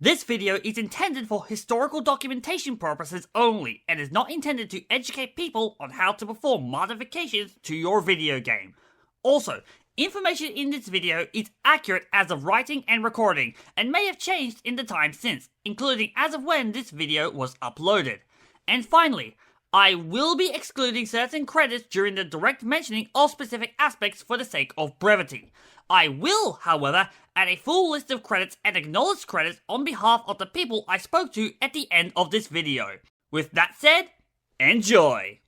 This video is intended for historical documentation purposes only and is not intended to educate people on how to perform modifications to your video game. Also, information in this video is accurate as of writing and recording and may have changed in the time since, including as of when this video was uploaded. And finally, I will be excluding certain credits during the direct mentioning of specific aspects for the sake of brevity. I will, however, add a full list of credits and acknowledged credits on behalf of the people I spoke to at the end of this video. With that said, enjoy!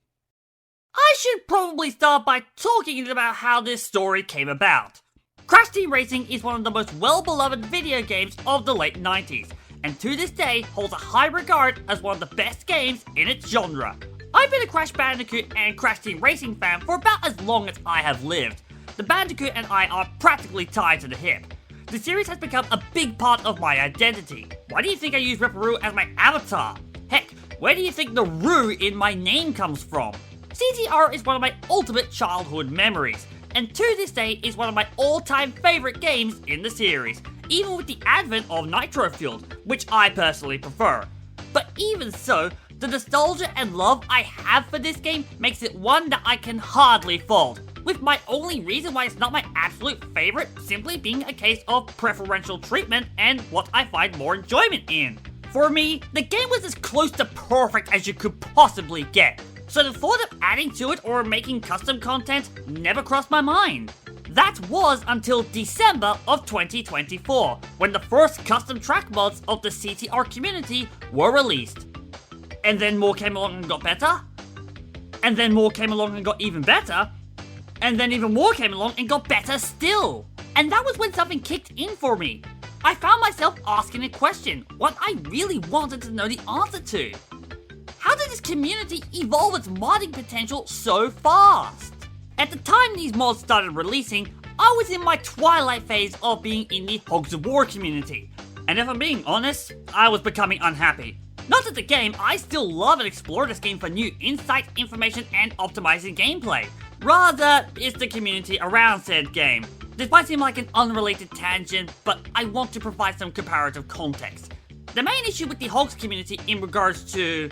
I should probably start by talking about how this story came about. Crash Team Racing is one of the most well-beloved video games of the late 90s, and to this day holds a high regard as one of the best games in its genre. I've been a Crash Bandicoot and Crash Team Racing fan for about as long as I have lived. The Bandicoot and I are practically tied to the hip. The series has become a big part of my identity. Why do you think I use Ripperoo as my avatar? Heck, where do you think the Roo in my name comes from? CTR is one of my ultimate childhood memories, and to this day is one of my all-time favorite games in the series, even with the advent of Nitro Fueled, which I personally prefer. But even so, the nostalgia and love I have for this game makes it one that I can hardly fault, with my only reason why it's not my absolute favorite simply being a case of preferential treatment and what I find more enjoyment in. For me, the game was as close to perfect as you could possibly get, so the thought of adding to it or making custom content never crossed my mind. That was until December of 2024, when the first custom track mods of the CTR community were released. And then more came along and got better, and then more came along and got even better, and then even more came along and got better still. And that was when something kicked in for me. I found myself asking a question, what I really wanted to know the answer to. How did this community evolve its modding potential so fast? At the time these mods started releasing, I was in my twilight phase of being in the Hogs of War community. And if I'm being honest, I was becoming unhappy. Not that the game, I still love and explore this game for new insight, information, and optimizing gameplay. Rather, it's the community around said game. This might seem like an unrelated tangent, but I want to provide some comparative context. The main issue with the Hogs community in regards to,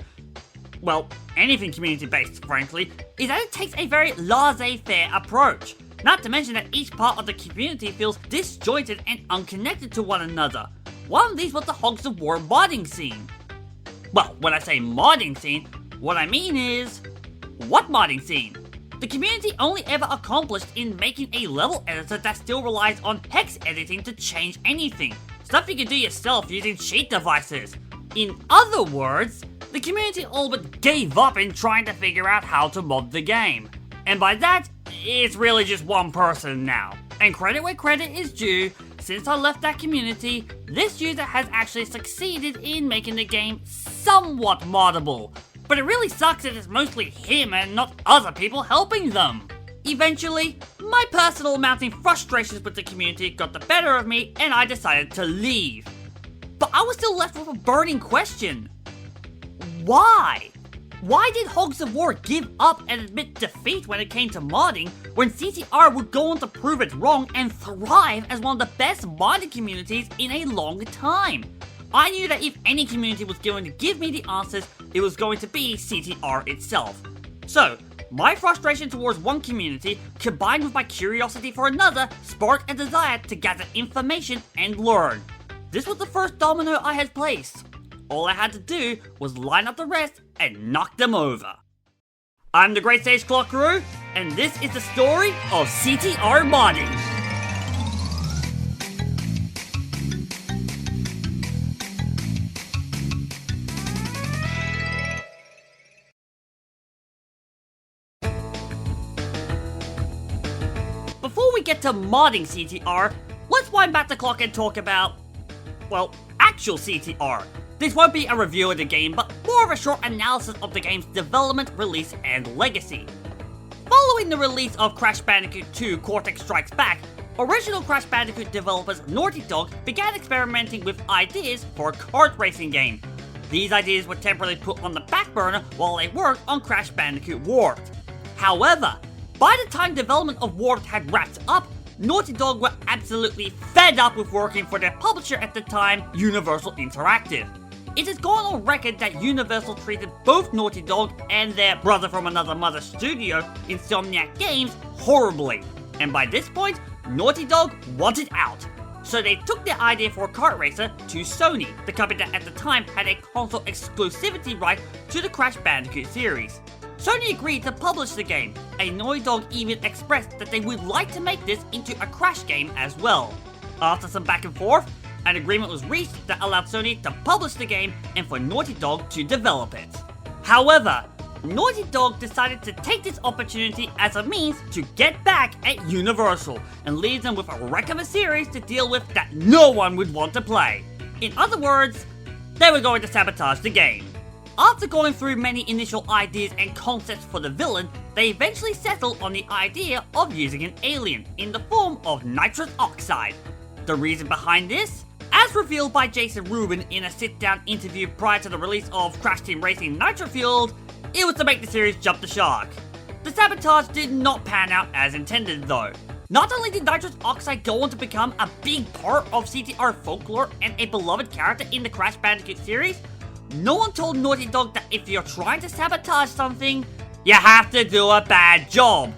well, anything community-based, frankly, is that it takes a very laissez-faire approach. Not to mention that each part of the community feels disjointed and unconnected to one another. One of these was the Hogs of War modding scene. Well, when I say modding scene, what I mean is, what modding scene? The community only ever accomplished in making a level editor that still relies on hex editing to change anything. Stuff you can do yourself using cheat devices. In other words, the community all but gave up in trying to figure out how to mod the game. And by that, it's really just one person now. And credit where credit is due, since I left that community, this user has actually succeeded in making the game somewhat moddable. But it really sucks that it's mostly him and not other people helping them. Eventually, my personal mounting frustrations with the community got the better of me and I decided to leave. But I was still left with a burning question. Why? Why did Hogs of War give up and admit defeat when it came to modding, when CTR would go on to prove it wrong and thrive as one of the best modding communities in a long time? I knew that if any community was going to give me the answers, it was going to be CTR itself. So, my frustration towards one community, combined with my curiosity for another, sparked a desire to gather information and learn. This was the first domino I had placed. All I had to do was line up the rest and knock them over. I'm the Great Sage Clok-Roo, and this is the story of CTR modding. Before we get to modding CTR, let's wind back the clock and talk about, well, actual CTR. This won't be a review of the game, but more of a short analysis of the game's development, release, and legacy. Following the release of Crash Bandicoot 2 Cortex Strikes Back, original Crash Bandicoot developers NaughtyDog began experimenting with ideas for a kart racing game. These ideas were temporarily put on the back burner while they worked on Crash Bandicoot Warped. However, by the time development of Warped had wrapped up, Naughty Dog were absolutely fed up with working for their publisher at the time, Universal Interactive. It has gone on record that Universal treated both Naughty Dog and their brother from another mother studio, Insomniac Games, horribly. And by this point, Naughty Dog wanted out. So they took their idea for a kart racer to Sony, the company that at the time had a console exclusivity right to the Crash Bandicoot series. Sony agreed to publish the game, and Naughty Dog even expressed that they would like to make this into a Crash game as well. After some back and forth, an agreement was reached that allowed Sony to publish the game and for Naughty Dog to develop it. However, Naughty Dog decided to take this opportunity as a means to get back at Universal and leave them with a wreck of a series to deal with that no one would want to play. In other words, they were going to sabotage the game. After going through many initial ideas and concepts for the villain, they eventually settled on the idea of using an alien in the form of nitrous oxide. The reason behind this? As revealed by Jason Rubin in a sit-down interview prior to the release of Crash Team Racing Nitro Fueled, it was to make the series jump the shark. The sabotage did not pan out as intended though. Not only did nitrous oxide go on to become a big part of CTR folklore and a beloved character in the Crash Bandicoot series, no one told Naughty Dog that if you're trying to sabotage something, you have to do a bad job.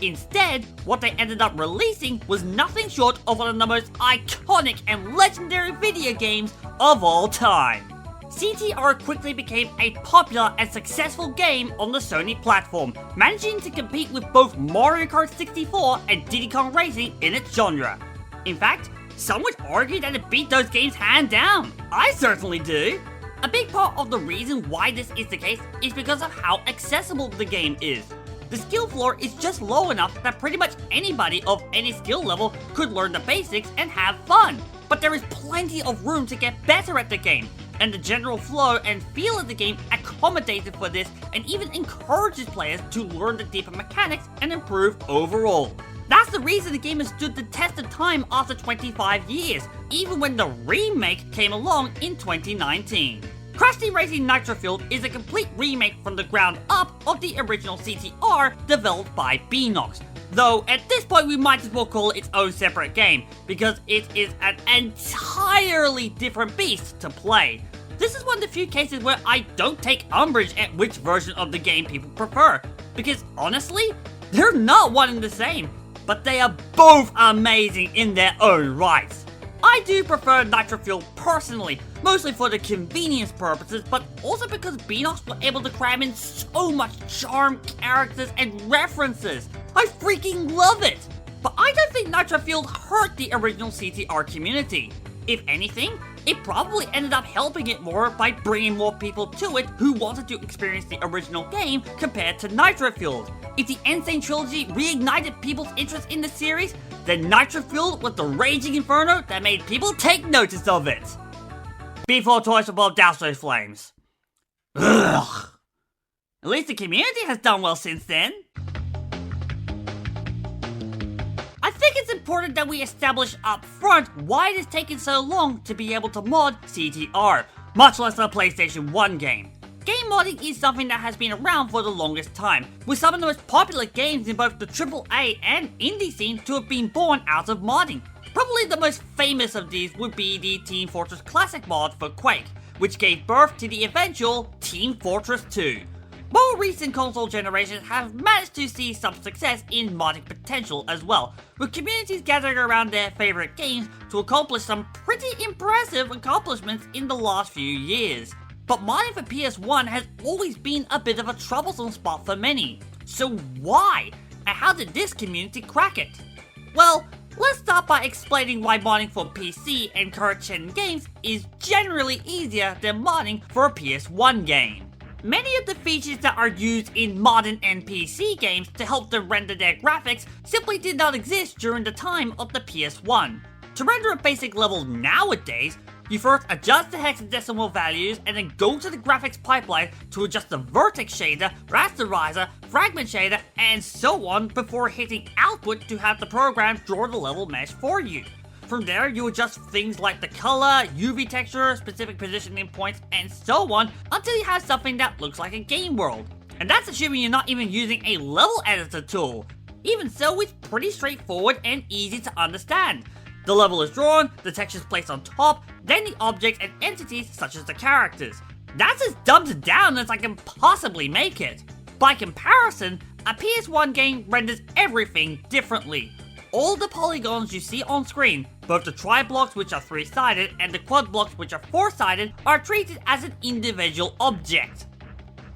Instead, what they ended up releasing was nothing short of one of the most iconic and legendary video games of all time. CTR quickly became a popular and successful game on the Sony platform, managing to compete with both Mario Kart 64 and Diddy Kong Racing in its genre. In fact, some would argue that it beat those games hand down. I certainly do. A big part of the reason why this is the case is because of how accessible the game is. The skill floor is just low enough that pretty much anybody of any skill level could learn the basics and have fun. But there is plenty of room to get better at the game, and the general flow and feel of the game accommodated for this and even encourages players to learn the deeper mechanics and improve overall. That's the reason the game has stood the test of time after 25 years, even when the remake came along in 2019. Crash Team Racing Nitro Fueled is a complete remake from the ground up of the original CTR developed by Beanox, though at this point we might as well call it its own separate game, because it is an entirely different beast to play. This is one of the few cases where I don't take umbrage at which version of the game people prefer, because honestly, they're not one and the same, but they are both amazing in their own rights. I do prefer Nitro Fueled personally, mostly for the convenience purposes, but also because Beanox were able to cram in so much charm, characters, and references. I freaking love it! But I don't think Nitro Fueled hurt the original CTR community. If anything, it probably ended up helping it more by bringing more people to it who wanted to experience the original game compared to Nitro Fueled. If the Insane Trilogy reignited people's interest in the series, then Nitro Fueled was the raging inferno that made people take notice of it. Before Toys will douse those flames. Ugh. At least the community has done well since then. I think it's important that we establish up front why it has taken so long to be able to mod CTR, much less a PlayStation 1 game. Game modding is something that has been around for the longest time, with some of the most popular games in both the AAA and indie scene to have been born out of modding. Probably the most famous of these would be the Team Fortress Classic mod for Quake, which gave birth to the eventual Team Fortress 2. More recent console generations have managed to see some success in modding potential as well, with communities gathering around their favorite games to accomplish some pretty impressive accomplishments in the last few years. But modding for PS1 has always been a bit of a troublesome spot for many. So why? And how did this community crack it? Well, let's start by explaining why modding for PC and current gen games is generally easier than modding for a PS1 game. Many of the features that are used in modern NPC games to help them render their graphics simply did not exist during the time of the PS1. To render a basic level nowadays, you first adjust the hexadecimal values and then go to the graphics pipeline to adjust the vertex shader, rasterizer, fragment shader, and so on before hitting output to have the program draw the level mesh for you. From there, you adjust things like the color, UV texture, specific positioning points, and so on until you have something that looks like a game world. And that's assuming you're not even using a level editor tool. Even so, it's pretty straightforward and easy to understand. The level is drawn, the textures placed on top, then the objects and entities such as the characters. That's as dumbed down as I can possibly make it. By comparison, a PS1 game renders everything differently. All the polygons you see on screen, both the tri-blocks which are 3-sided and the quad blocks which are 4-sided, are treated as an individual object.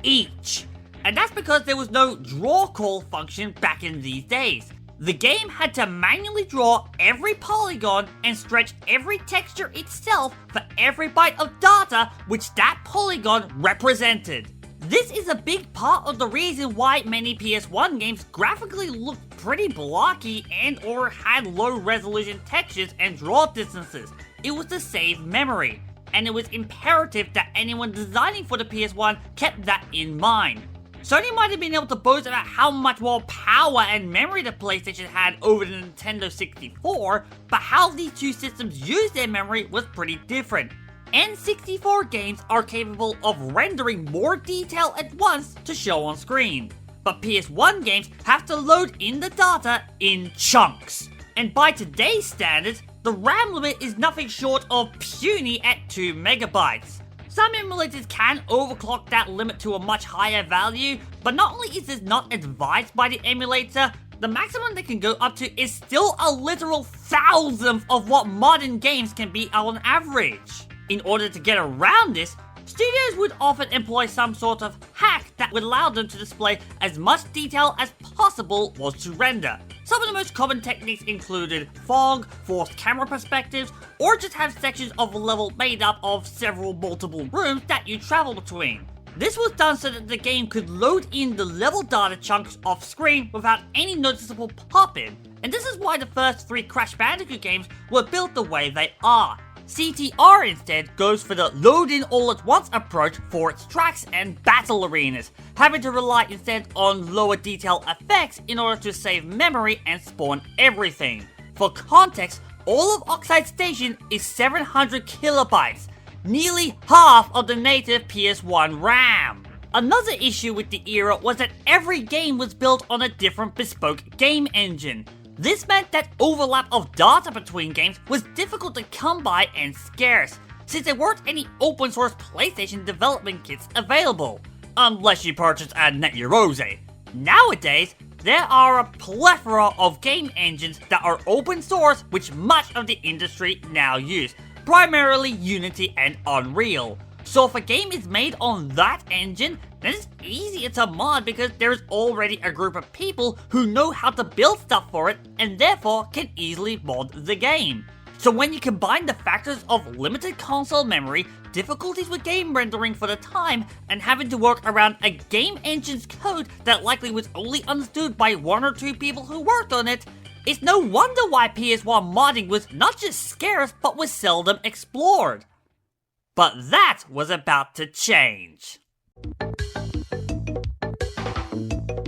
Each. And that's because there was no draw call function back in these days. The game had to manually draw every polygon and stretch every texture itself for every byte of data which that polygon represented. This is a big part of the reason why many PS1 games graphically looked pretty blocky and or had low resolution textures and draw distances. It was to save memory, and it was imperative that anyone designing for the PS1 kept that in mind. Sony might have been able to boast about how much more power and memory the PlayStation had over the Nintendo 64, but how these two systems used their memory was pretty different. N64 games are capable of rendering more detail at once to show on screen, but PS1 games have to load in the data in chunks. And by today's standards, the RAM limit is nothing short of puny at 2 megabytes. Some emulators can overclock that limit to a much higher value, but not only is this not advised by the emulator, the maximum they can go up to is still a literal thousandth of what modern games can be on average. In order to get around this, studios would often employ some sort of hack that would allow them to display as much detail as possible was to render. Some of the most common techniques included fog, forced camera perspectives, or just have sections of a level made up of several multiple rooms that you travel between. This was done so that the game could load in the level data chunks off screen without any noticeable pop-in, and this is why the first 3 Crash Bandicoot games were built the way they are. CTR instead goes for the load in all at once approach for its tracks and battle arenas, having to rely instead on lower detail effects in order to save memory and spawn everything. For context, all of Oxide Station is 700 kilobytes, nearly half of the native PS1 RAM. Another issue with the era was that every game was built on a different bespoke game engine. This meant that overlap of data between games was difficult to come by and scarce, since there weren't any open source PlayStation development kits available, unless you purchased a Netrose. Nowadays, there are a plethora of game engines that are open source which much of the industry now use, primarily Unity and Unreal. So if a game is made on that engine, then it's easier to mod because there's already a group of people who know how to build stuff for it and therefore can easily mod the game. So when you combine the factors of limited console memory, difficulties with game rendering for the time, and having to work around a game engine's code that likely was only understood by 1 or 2 people who worked on it, it's no wonder why PS1 modding was not just scarce but was seldom explored. But that was about to change.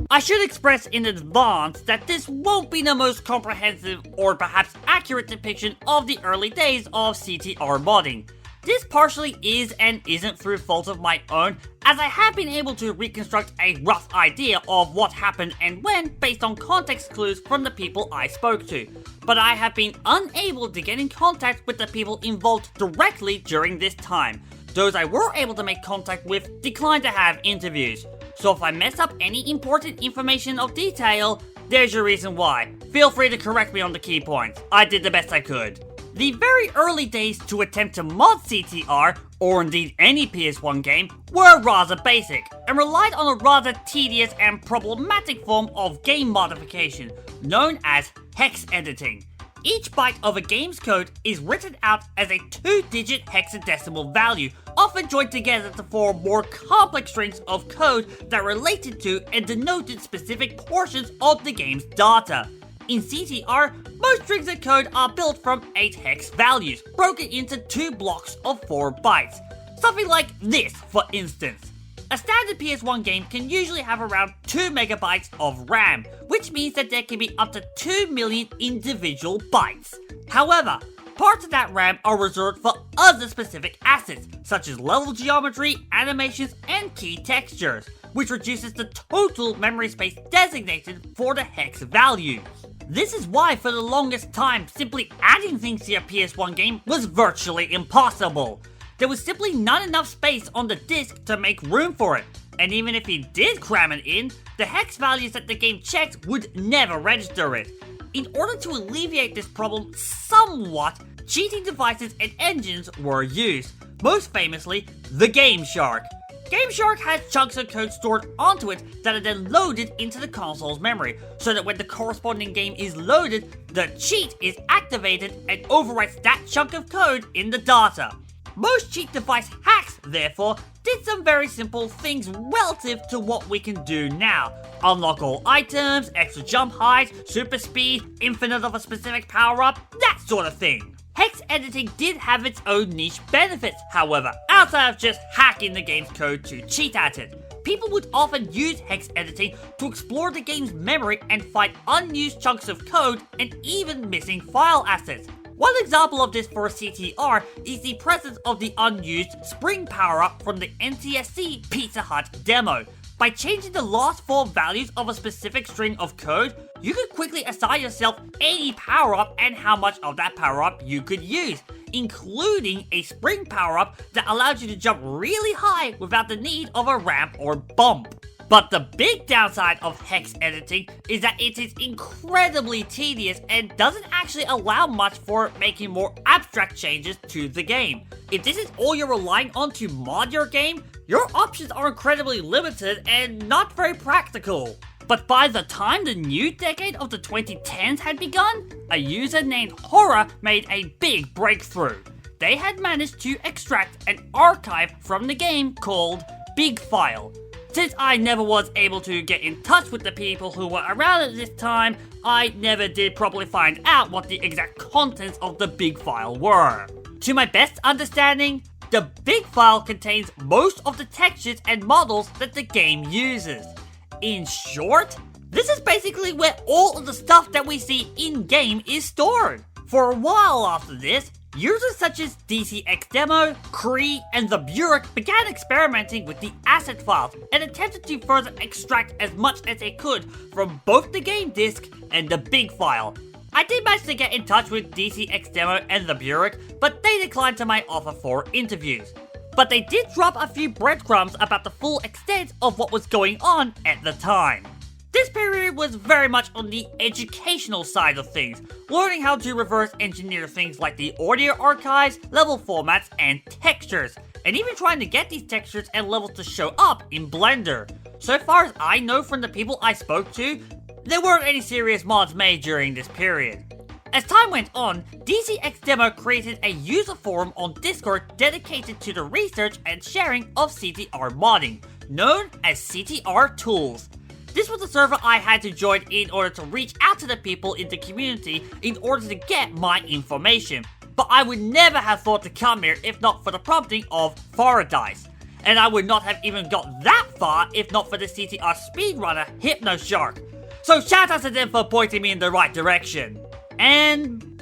I should express in advance that this won't be the most comprehensive or perhaps accurate depiction of the early days of CTR modding. This partially is and isn't through fault of my own, as I have been able to reconstruct a rough idea of what happened and when based on context clues from the people I spoke to, but I have been unable to get in contact with the people involved directly during this time. Those I were able to make contact with declined to have interviews, so if I mess up any important information of detail, there's your reason why. Feel free to correct me on the key points. I did the best I could. The very early days to attempt to mod CTR, or indeed any PS1 game, were rather basic, and relied on a rather tedious and problematic form of game modification, known as hex editing. Each byte of a game's code is written out as a 2-digit hexadecimal value, often joined together to form more complex strings of code that related to and denoted specific portions of the game's data. In CTR, most strings of code are built from 8 hex values, broken into 2 blocks of 4 bytes. Something like this, for instance. A standard PS1 game can usually have around 2 megabytes of RAM, which means that there can be up to 2 million individual bytes. However, Parts of that RAM are reserved for other specific assets, such as level geometry, animations, and key textures, which reduces the total memory space designated for the hex values. This is why for the longest time, simply adding things to your PS1 game was virtually impossible. There was simply not enough space on the disc to make room for it, and even if you did cram it in, the hex values that the game checked would never register it. In order to alleviate this problem somewhat, cheating devices and engines were used, most famously the Game Shark. Game Shark has chunks of code stored onto it that are then loaded into the console's memory, so that when the corresponding game is loaded, the cheat is activated and overwrites that chunk of code in the data. Most cheat device hacks, therefore, did some very simple things relative to what we can do now. Unlock all items, extra jump height, super speed, infinite of a specific power-up, that sort of thing. Hex editing did have its own niche benefits, however, outside of just hacking the game's code to cheat at it. People would often use hex editing to explore the game's memory and find unused chunks of code and even missing file assets. One example of this for CTR is the presence of the unused spring power-up from the NTSC Pizza Hut demo. By changing the last 4 values of a specific string of code, you could quickly assign yourself any power-up and how much of that power-up you could use, including a spring power-up that allows you to jump really high without the need of a ramp or bump. But the big downside of hex editing is that it is incredibly tedious and doesn't actually allow much for making more abstract changes to the game. If this is all you're relying on to mod your game, your options are incredibly limited and not very practical. But by the time the new decade of the 2010s had begun, a user named Horror made a big breakthrough. They had managed to extract an archive from the game called Big File. Since I never was able to get in touch with the people who were around at this time, I never did properly find out what the exact contents of the big file were. To my best understanding, the big file contains most of the textures and models that the game uses. In short, this is basically where all of the stuff that we see in-game is stored. For a while after this, users such as DCXDemo, Cree, and the Burek began experimenting with the asset files and attempted to further extract as much as they could from both the game disc and the big file. I did manage to get in touch with DCXDemo and the Burek, but they declined to my offer for interviews. But they did drop a few breadcrumbs about the full extent of what was going on at the time. This period was very much on the educational side of things, learning how to reverse engineer things like the audio archives, level formats, and textures, and even trying to get these textures and levels to show up in Blender. So far as I know from the people I spoke to, there weren't any serious mods made during this period. As time went on, DCXDemo created a user forum on Discord dedicated to the research and sharing of CTR modding, known as CTR Tools. This was a server I had to join in order to reach out to the people in the community in order to get my information. But I would never have thought to come here if not for the prompting of Paradise. And I would not have even got that far if not for the CTR speedrunner HypnoShark. So shout out to them for pointing me in the right direction. And,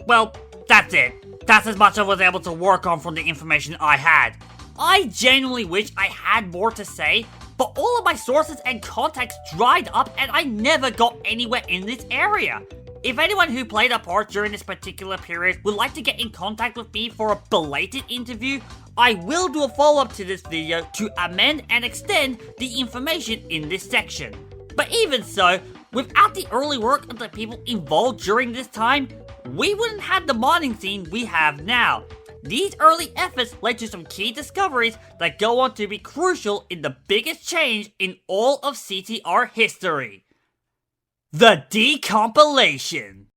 well, that's it. That's as much as I was able to work on from the information I had. I genuinely wish I had more to say, but all of my sources and contacts dried up and I never got anywhere in this area. If anyone who played a part during this particular period would like to get in contact with me for a belated interview, I will do a follow-up to this video to amend and extend the information in this section. But even so, without the early work of the people involved during this time, we wouldn't have the modding scene we have now. These early efforts led to some key discoveries that go on to be crucial in the biggest change in all of CTR history. The decompilation.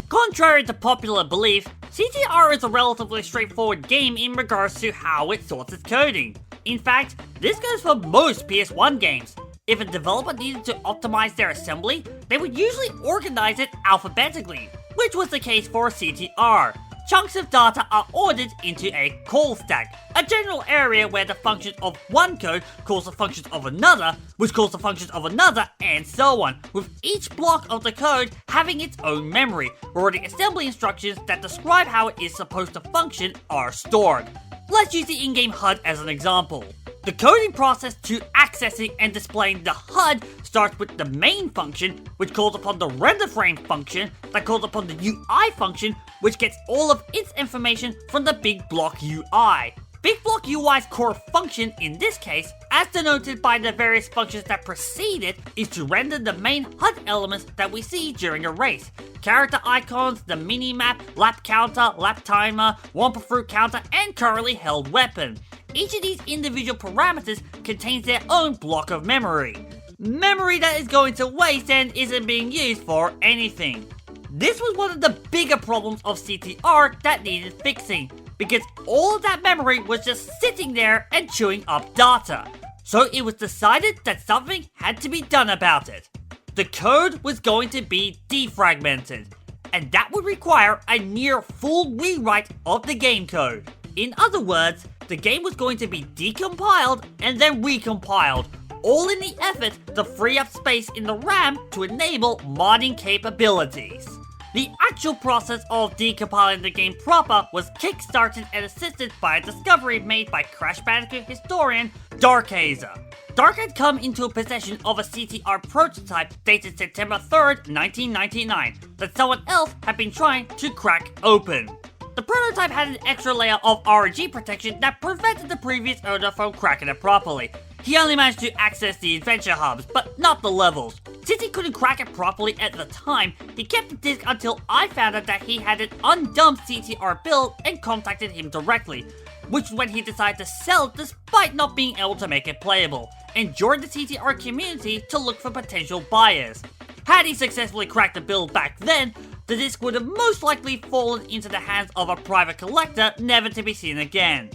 Contrary to popular belief, CTR is a relatively straightforward game in regards to how it sorts its coding. In fact, this goes for most PS1 games. If a developer needed to optimize their assembly, they would usually organize it alphabetically, which was the case for CTR. chunks of data are ordered into a call stack, a general area where the functions of one code calls the functions of another, which calls the functions of another, and so on, with each block of the code having its own memory, where the assembly instructions that describe how it is supposed to function are stored. Let's use the in-game HUD as an example. The coding process to accessing and displaying the HUD starts with the main function, which calls upon the render frame function, that calls upon the UI function, which gets all of its information from the big block UI. Big block UI's core function in this case, as denoted by the various functions that precede it, is to render the main HUD elements that we see during a race. Character icons, the minimap, lap counter, lap timer, Wumpa Fruit counter, and currently held weapon. Each of these individual parameters contains their own block of memory. Memory that is going to waste and isn't being used for anything. This was one of the bigger problems of CTR that needed fixing, because all of that memory was just sitting there and chewing up data. So it was decided that something had to be done about it. The code was going to be defragmented, and that would require a near full rewrite of the game code. In other words, the game was going to be decompiled and then recompiled, all in the effort to free up space in the RAM to enable modding capabilities. The actual process of decompiling the game proper was kickstarted and assisted by a discovery made by Crash Bandicoot historian Dark Hazer. Dark had come into possession of a CTR prototype dated September 3rd, 1999, that someone else had been trying to crack open. The prototype had an extra layer of RNG protection that prevented the previous owner from cracking it properly. He only managed to access the adventure hubs, but not the levels. Since he couldn't crack it properly at the time, he kept the disc until I found out that he had an undumped CTR build and contacted him directly, which is when he decided to sell despite not being able to make it playable, and joined the CTR community to look for potential buyers. Had he successfully cracked the build back then, the disc would have most likely fallen into the hands of a private collector, never to be seen again.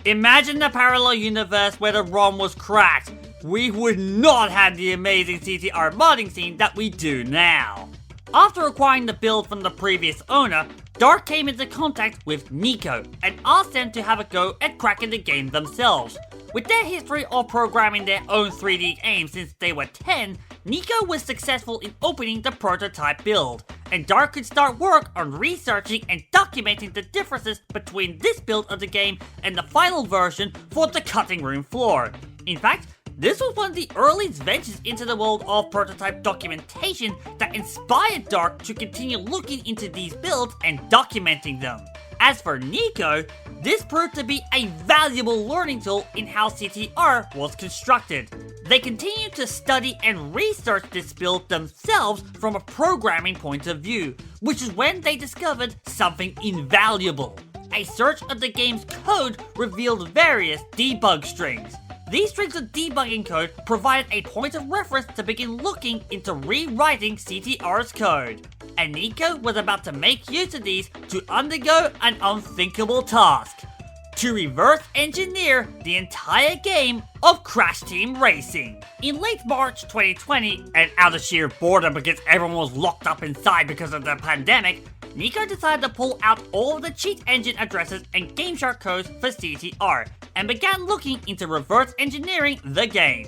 Imagine the parallel universe where the ROM was cracked. We would not have the amazing CTR modding scene that we do now. After acquiring the build from the previous owner, Dark came into contact with Nico and asked them to have a go at cracking the game themselves. With their history of programming their own 3D games since they were 10, Nico was successful in opening the prototype build, and Dark could start work on researching and documenting the differences between this build of the game and the final version for the cutting room floor. In fact, this was one of the earliest ventures into the world of prototype documentation that inspired Dark to continue looking into these builds and documenting them. As for Nico, this proved to be a valuable learning tool in how CTR was constructed. They continued to study and research this build themselves from a programming point of view, which is when they discovered something invaluable. A search of the game's code revealed various debug strings. These strings of debugging code provided a point of reference to begin looking into rewriting CTR's code. And Nico was about to make use of these to undergo an unthinkable task: to reverse engineer the entire game of Crash Team Racing. In late March 2020, and out of sheer boredom because everyone was locked up inside because of the pandemic, Nico decided to pull out all of the cheat engine addresses and GameShark codes for CTR, and began looking into reverse engineering the game.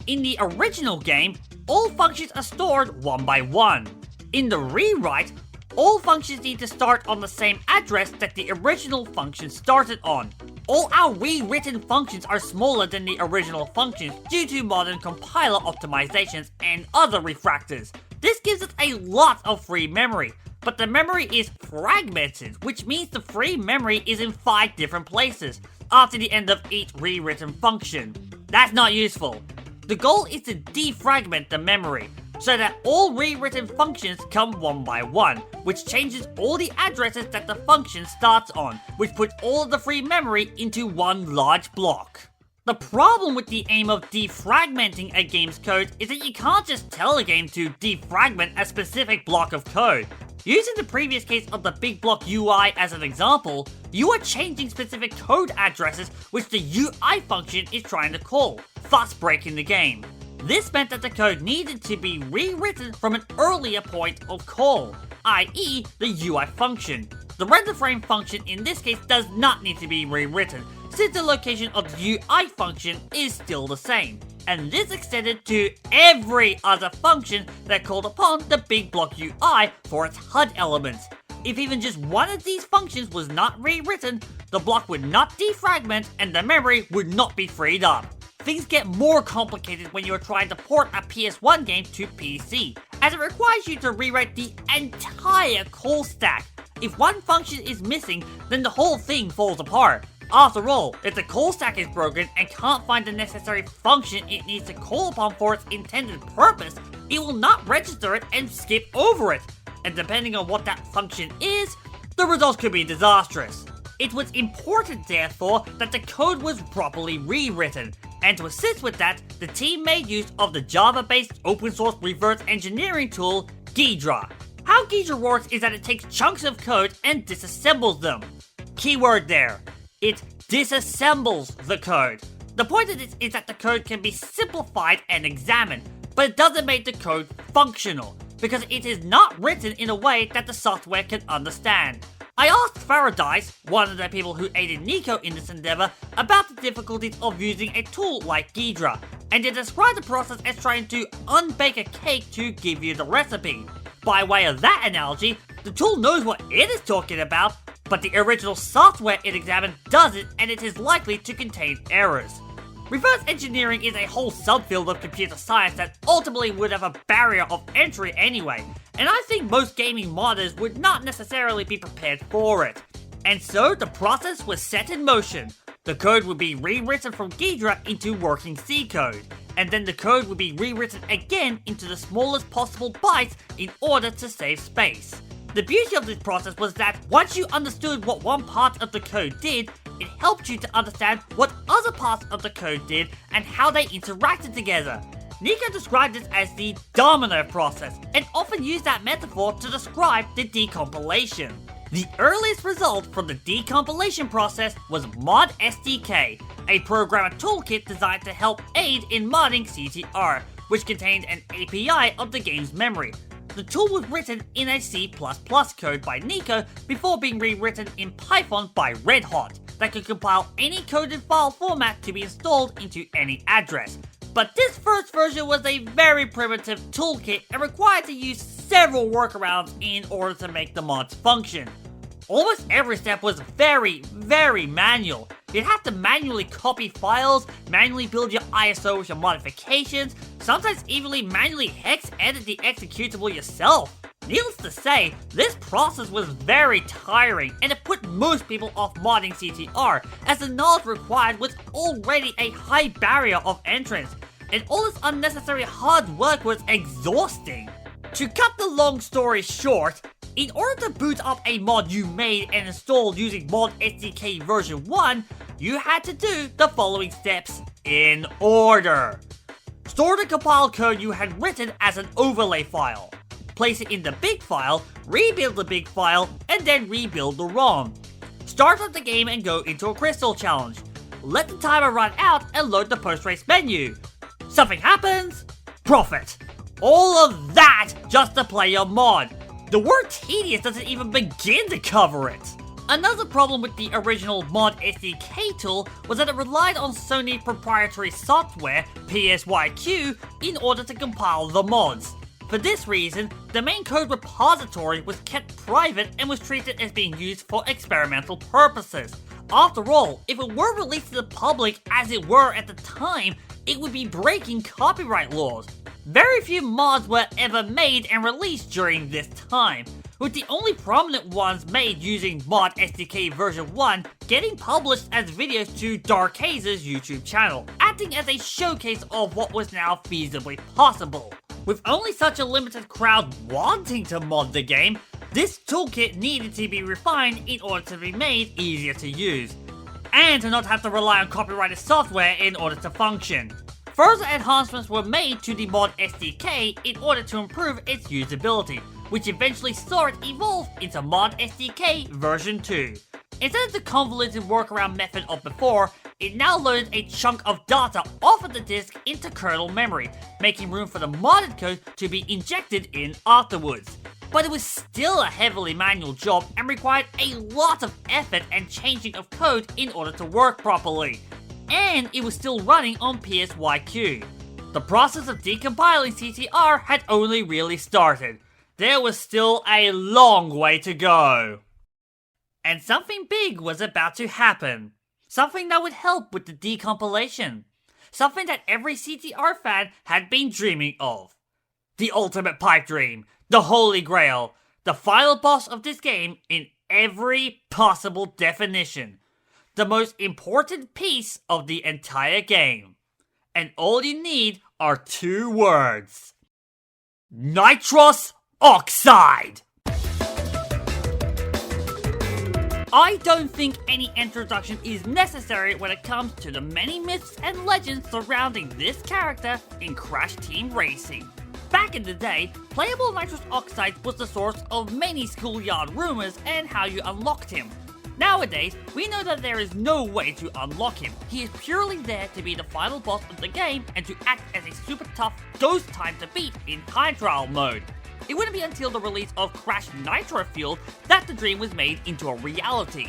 In the original game, all functions are stored one by one. In the rewrite, all functions need to start on the same address that the original function started on. All our rewritten functions are smaller than the original functions due to modern compiler optimizations and other refractors. This gives us a lot of free memory, but the memory is fragmented, which means the free memory is in 5 different places after the end of each rewritten function. That's not useful. The goal is to defragment the memory, so that all rewritten functions come one by one, which changes all the addresses that the function starts on, which puts all of the free memory into one large block. The problem with the aim of defragmenting a game's code is that you can't just tell a game to defragment a specific block of code. Using the previous case of the big block UI as an example, you are changing specific code addresses which the UI function is trying to call, thus breaking the game. This meant that the code needed to be rewritten from an earlier point of call, i.e. the UI function. The render frame function in this case does not need to be rewritten, since the location of the UI function is still the same. And this extended to every other function that called upon the big block UI for its HUD elements. If even just one of these functions was not rewritten, the block would not defragment and the memory would not be freed up. Things get more complicated when you are trying to port a PS1 game to PC, as it requires you to rewrite the entire call stack. If one function is missing, then the whole thing falls apart. After all, if the call stack is broken and can't find the necessary function it needs to call upon for its intended purpose, it will not register it and skip over it. And depending on what that function is, the results could be disastrous. It was important, therefore, that the code was properly rewritten, and to assist with that, the team made use of the Java-based open-source reverse engineering tool, Ghidra. How Ghidra works is that it takes chunks of code and disassembles them. Keyword there. It disassembles the code. The point of this is that the code can be simplified and examined, but it doesn't make the code functional, because it is not written in a way that the software can understand. I asked Faradice, one of the people who aided Nico in this endeavor, about the difficulties of using a tool like Ghidra, and they described the process as trying to unbake a cake to give you the recipe. By way of that analogy, the tool knows what it is talking about, but the original software it examined doesn't, and it is likely to contain errors. Reverse engineering is a whole subfield of computer science that ultimately would have a barrier of entry anyway, and I think most gaming modders would not necessarily be prepared for it. And so the process was set in motion. The code would be rewritten from Ghidra into working C code, and then the code would be rewritten again into the smallest possible bytes in order to save space. The beauty of this process was that once you understood what one part of the code did, it helped you to understand what other parts of the code did and how they interacted together. Nico described this as the Domino process, and often used that metaphor to describe the decompilation. The earliest result from the decompilation process was Mod SDK, a programmer toolkit designed to help aid in modding CTR, which contained an API of the game's memory. The tool was written in a C++ code by Nico before being rewritten in Python by Red Hot that could compile any coded file format to be installed into any address. But this first version was a very primitive toolkit and required to use several workarounds in order to make the mods function. Almost every step was very manual. You'd have to manually copy files, manually build your ISO with your modifications, sometimes even manually hex edit the executable yourself. Needless to say, this process was very tiring and it put most people off modding CTR, as the knowledge required was already a high barrier of entrance, and all this unnecessary hard work was exhausting. To cut the long story short, in order to boot up a mod you made and installed using Mod SDK version 1, you had to do the following steps in order. Store the compiled code you had written as an overlay file. Place it in the big file, rebuild the big file, and then rebuild the ROM. Start up the game and go into a crystal challenge. Let the timer run out and load the post-race menu. Something happens, profit. All of that just to play your mod. The word tedious doesn't even begin to cover it. Another problem with the original Mod SDK tool was that it relied on Sony proprietary software, PSYQ, in order to compile the mods. For this reason, the main code repository was kept private and was treated as being used for experimental purposes. After all, if it were released to the public as it were at the time, it would be breaking copyright laws. Very few mods were ever made and released during this time, with the only prominent ones made using Mod SDK version 1 getting published as videos to Darkhaze's YouTube channel, acting as a showcase of what was now feasibly possible. With only such a limited crowd wanting to mod the game, this toolkit needed to be refined in order to be made easier to use, and to not have to rely on copyrighted software in order to function. Further enhancements were made to the Mod SDK in order to improve its usability, which eventually saw it evolve into Mod SDK version 2. Instead of the convoluted workaround method of before, it now loaded a chunk of data off of the disk into kernel memory, making room for the modded code to be injected in afterwards. but it was still a heavily manual job and required a lot of effort and changing of code in order to work properly. And it was still running on PSYQ. The process of decompiling CTR had only really started. There was still a long way to go. And something big was about to happen. Something that would help with the decompilation. Something that every CTR fan had been dreaming of. The ultimate pipe dream. The holy grail. The final boss of this game in every possible definition. The most important piece of the entire game. And all you need are 2 words. Nitrous Oxide! I don't think any introduction is necessary when it comes to the many myths and legends surrounding this character in Crash Team Racing. Back in the day, playable Nitrous Oxide was the source of many schoolyard rumors and how you unlocked him. Nowadays, we know that there is no way to unlock him. He is purely there to be the final boss of the game and to act as a super tough ghost time to beat in time trial mode. It wouldn't be until the release of Crash Nitro Fuel that the dream was made into a reality.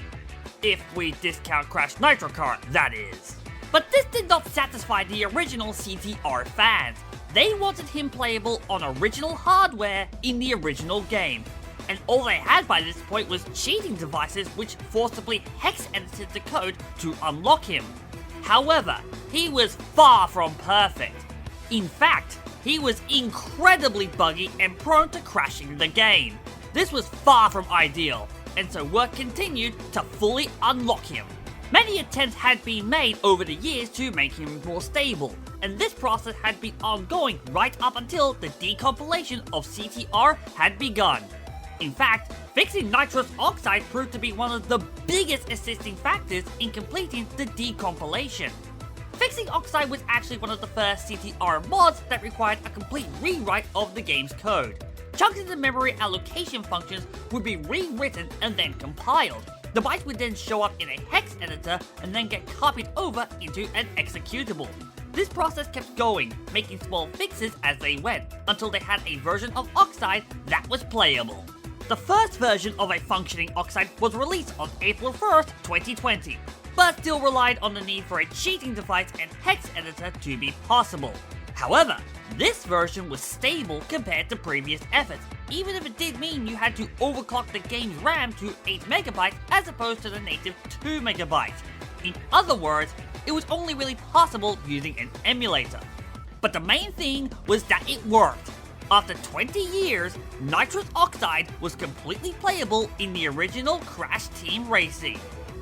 If we discount Crash Nitro Kart, that is. But this did not satisfy the original CTR fans. They wanted him playable on original hardware in the original game. And all they had by this point was cheating devices which forcibly hex edited the code to unlock him. However, he was far from perfect. In fact, he was incredibly buggy and prone to crashing the game. This was far from ideal, and so work continued to fully unlock him. Many attempts had been made over the years to make him more stable, and this process had been ongoing right up until the decompilation of CTR had begun. In fact, fixing Nitrous Oxide proved to be one of the biggest assisting factors in completing the decompilation. Fixing Oxide was actually one of the first CTR mods that required a complete rewrite of the game's code. Chunks in the memory allocation functions would be rewritten and then compiled. The bytes would then show up in a hex editor and then get copied over into an executable. This process kept going, making small fixes as they went, until they had a version of Oxide that was playable. The first version of a functioning Oxide was released on April 1st, 2020, but still relied on the need for a cheating device and hex editor to be possible. However, this version was stable compared to previous efforts, even if it did mean you had to overclock the game's RAM to 8MB as opposed to the native 2MB. In other words, it was only really possible using an emulator. But the main thing was that it worked. After 20 years, Nitrous Oxide was completely playable in the original Crash Team Racing.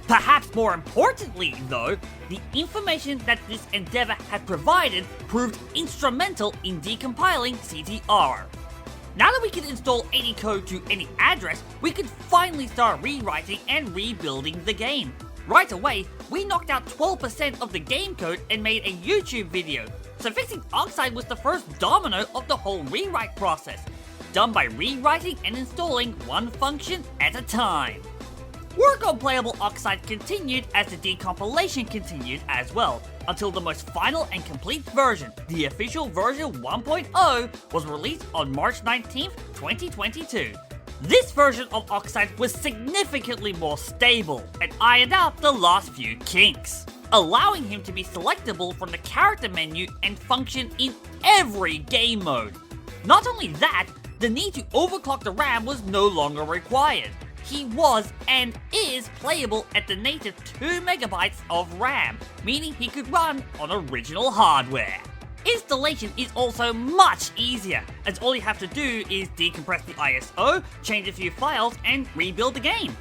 Perhaps more importantly, though, the information that this endeavor had provided proved instrumental in decompiling CTR. Now that we could install any code to any address, we could finally start rewriting and rebuilding the game. Right away, we knocked out 12% of the game code and made a YouTube video. So fixing Oxide was the first domino of the whole rewrite process, done by rewriting and installing one function at a time. Work on playable Oxide continued as the decompilation continued as well, until the most final and complete version, the official version 1.0, was released on March 19th, 2022. This version of Oxide was significantly more stable and ironed out the last few kinks, allowing him to be selectable from the character menu and function in every game mode. Not only that, the need to overclock the RAM was no longer required. He was and is playable at the native 2MB of RAM, meaning he could run on original hardware. Installation is also much easier, as all you have to do is decompress the ISO, change a few files, and rebuild the game.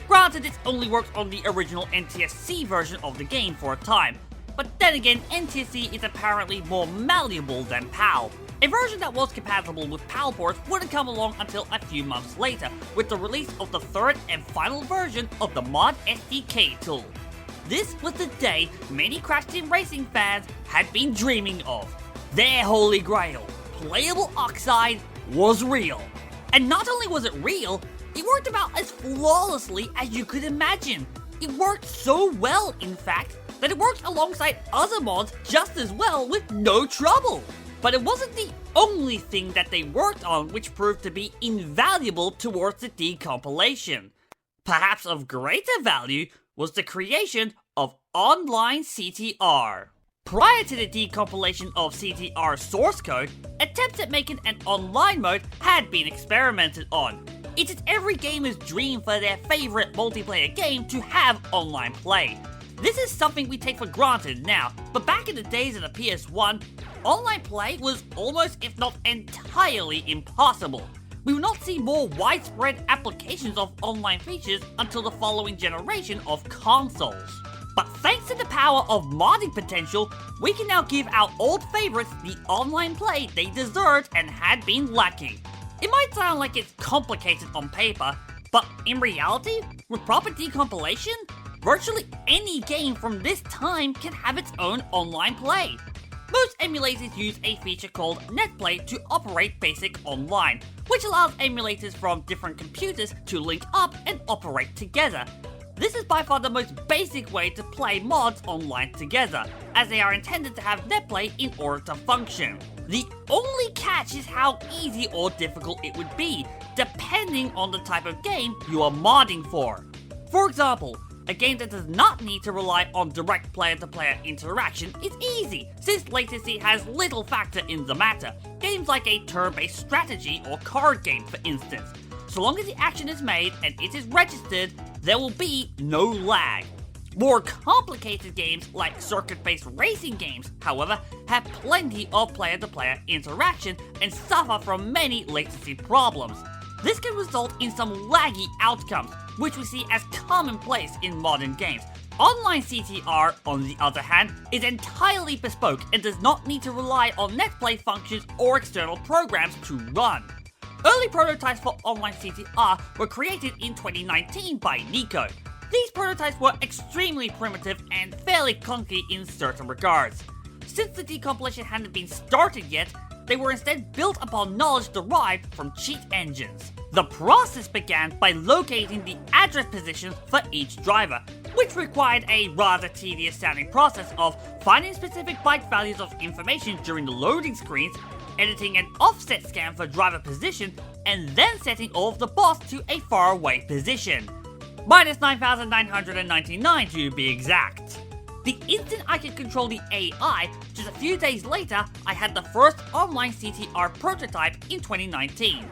Granted, this only works on the original NTSC version of the game for a time, but then again, NTSC is apparently more malleable than PAL. A version that was compatible with PAL ports wouldn't come along until a few months later, with the release of the third and final version of the Mod SDK tool. This was the day many Crash Team Racing fans had been dreaming of. Their holy grail, playable Oxide, was real. And not only was it real, it worked about as flawlessly as you could imagine. It worked so well, in fact, that it worked alongside other mods just as well with no trouble. But it wasn't the only thing that they worked on which proved to be invaluable towards the decompilation. Perhaps of greater value was the creation of online CTR. Prior to the decompilation of CTR source code, attempts at making an online mode had been experimented on. It is every gamer's dream for their favorite multiplayer game to have online play. This is something we take for granted now, but back in the days of the PS1, online play was almost if not entirely impossible. We will not see more widespread applications of online features until the following generation of consoles. But thanks to the power of modding potential, we can now give our old favorites the online play they deserved and had been lacking. It might sound like it's complicated on paper, but in reality, with proper decompilation, virtually any game from this time can have its own online play. Most emulators use a feature called netplay to operate basic online, which allows emulators from different computers to link up and operate together. This is by far the most basic way to play mods online together, as they are intended to have netplay in order to function. The only catch is how easy or difficult it would be, depending on the type of game you are modding for. For example, a game that does not need to rely on direct player-to-player interaction is easy, since latency has little factor in the matter. Games like a turn-based strategy or card game, for instance. So long as the action is made and it is registered, there will be no lag. More complicated games like circuit-based racing games, however, have plenty of player-to-player interaction and suffer from many latency problems. This can result in some laggy outcomes, which we see as commonplace in modern games. Online CTR, on the other hand, is entirely bespoke and does not need to rely on netplay functions or external programs to run. Early prototypes for online CTR were created in 2019 by Nico. These prototypes were extremely primitive and fairly clunky in certain regards. Since the decompilation hadn't been started yet, they were instead built upon knowledge derived from cheat engines. The process began by locating the address positions for each driver, which required a rather tedious sounding process of finding specific byte values of information during the loading screens, editing an offset scan for driver position, and then setting all of the boss to a faraway position. Minus 9,999 to be exact. The instant I could control the AI, just a few days later, I had the first online CTR prototype in 2019.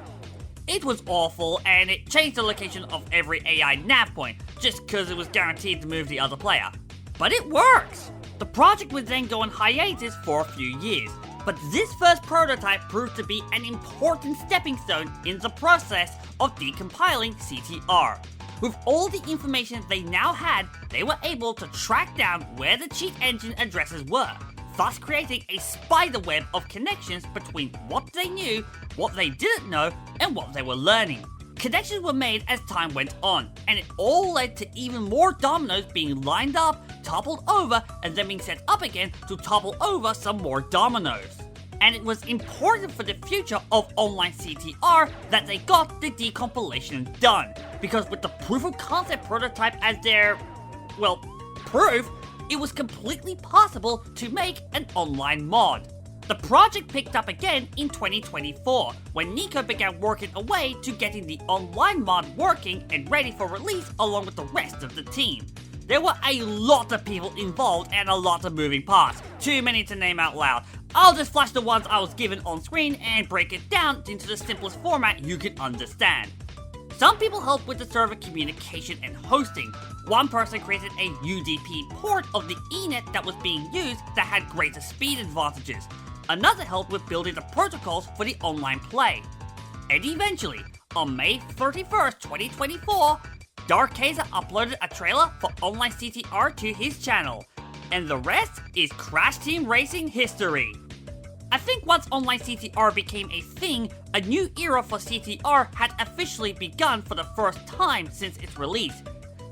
It was awful, and it changed the location of every AI nav point, just cause it was guaranteed to move the other player. But it works! The project would then go on hiatus for a few years, but this first prototype proved to be an important stepping stone in the process of decompiling CTR. With all the information they now had, they were able to track down where the cheat engine addresses were, thus creating a spiderweb of connections between what they knew, what they didn't know, and what they were learning. Connections were made as time went on, and it all led to even more dominoes being lined up, toppled over, and then being set up again to topple over some more dominoes. And it was important for the future of online CTR that they got the decompilation done, because with the proof of concept prototype as their, well, proof, it was completely possible to make an online mod. The project picked up again in 2024, when Nico began working away to getting the online mod working and ready for release along with the rest of the team. There were a lot of people involved and a lot of moving parts, too many to name out loud. I'll just flash the ones I was given on screen and break it down into the simplest format you can understand. Some people helped with the server communication and hosting. One person created a UDP port of the ENET that was being used that had greater speed advantages. Another helped with building the protocols for the online play. And eventually, on May 31st, 2024, Darkhazer uploaded a trailer for online CTR to his channel. And the rest is Crash Team Racing history. I think once online CTR became a thing, a new era for CTR had officially begun for the first time since its release.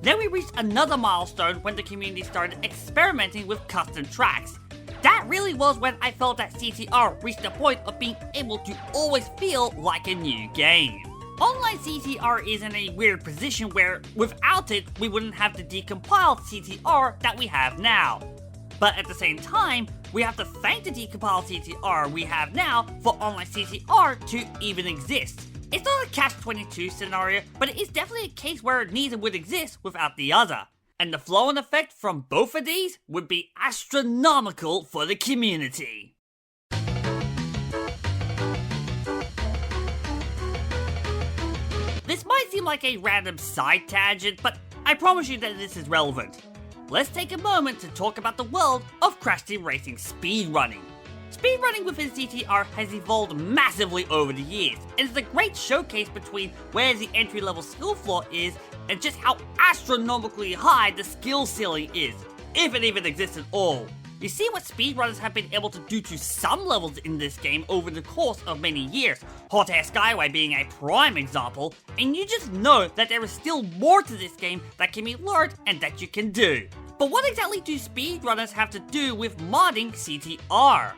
Then we reached another milestone when the community started experimenting with custom tracks. That really was when I felt that CTR reached the point of being able to always feel like a new game. Online CTR is in a weird position where, without it, we wouldn't have the decompiled CTR that we have now. But at the same time, we have to thank the decompiled CTR we have now for online CTR to even exist. It's not a catch-22 scenario, but it is definitely a case where neither would exist without the other. And the flow-on effect from both of these would be astronomical for the community. This might seem like a random side tangent, but I promise you that this is relevant. Let's take a moment to talk about the world of Crash Team Racing speedrunning. Speedrunning within CTR has evolved massively over the years, and is a great showcase between where the entry-level skill floor is and just how astronomically high the skill ceiling is, if it even exists at all. You see what speedrunners have been able to do to some levels in this game over the course of many years, Hot Air Skyway being a prime example, and you just know that there is still more to this game that can be learned and that you can do. But what exactly do speedrunners have to do with modding CTR?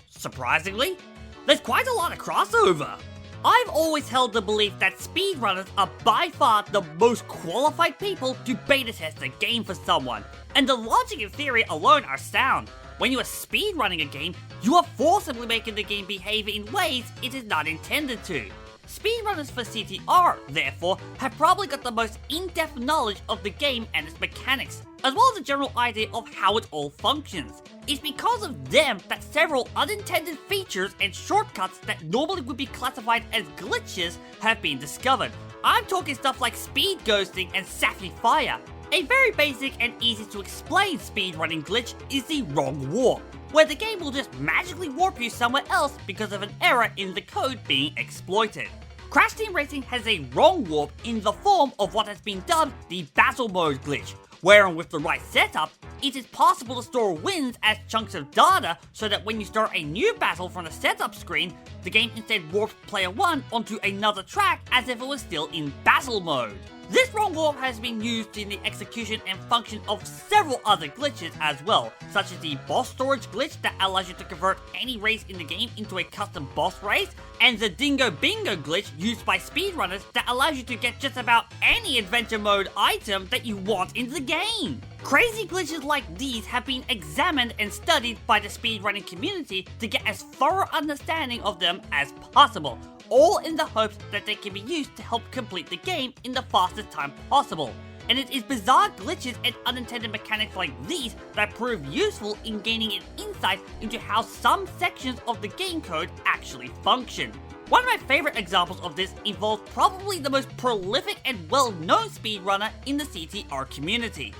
Surprisingly, there's quite a lot of crossover. I've always held the belief that speedrunners are by far the most qualified people to beta test a game for someone, and the logic and theory alone are sound. When you are speedrunning a game, you are forcibly making the game behave in ways it is not intended to. Speedrunners for CTR, therefore, have probably got the most in-depth knowledge of the game and its mechanics, as well as a general idea of how it all functions. It's because of them that several unintended features and shortcuts that normally would be classified as glitches have been discovered. I'm talking stuff like speed ghosting and Sapphire Fire. A very basic and easy to explain speedrunning glitch is the wrong warp, where the game will just magically warp you somewhere else because of an error in the code being exploited. Crash Team Racing has a wrong warp in the form of what has been dubbed the battle mode glitch, wherein with the right setup, it is possible to store wins as chunks of data so that when you start a new battle from the setup screen, the game instead warps player 1 onto another track as if it was still in battle mode. This wrong warp has been used in the execution and function of several other glitches as well, such as the boss storage glitch that allows you to convert any race in the game into a custom boss race, and the Dingo Bingo glitch used by speedrunners that allows you to get just about any adventure mode item that you want in the game. Crazy glitches like these have been examined and studied by the speedrunning community to get as thorough understanding of them as possible, all in the hopes that they can be used to help complete the game in the fastest time possible. And it is bizarre glitches and unintended mechanics like these that prove useful in gaining an insight into how some sections of the game code actually function. One of my favorite examples of this involves probably the most prolific and well-known speedrunner in the CTR community,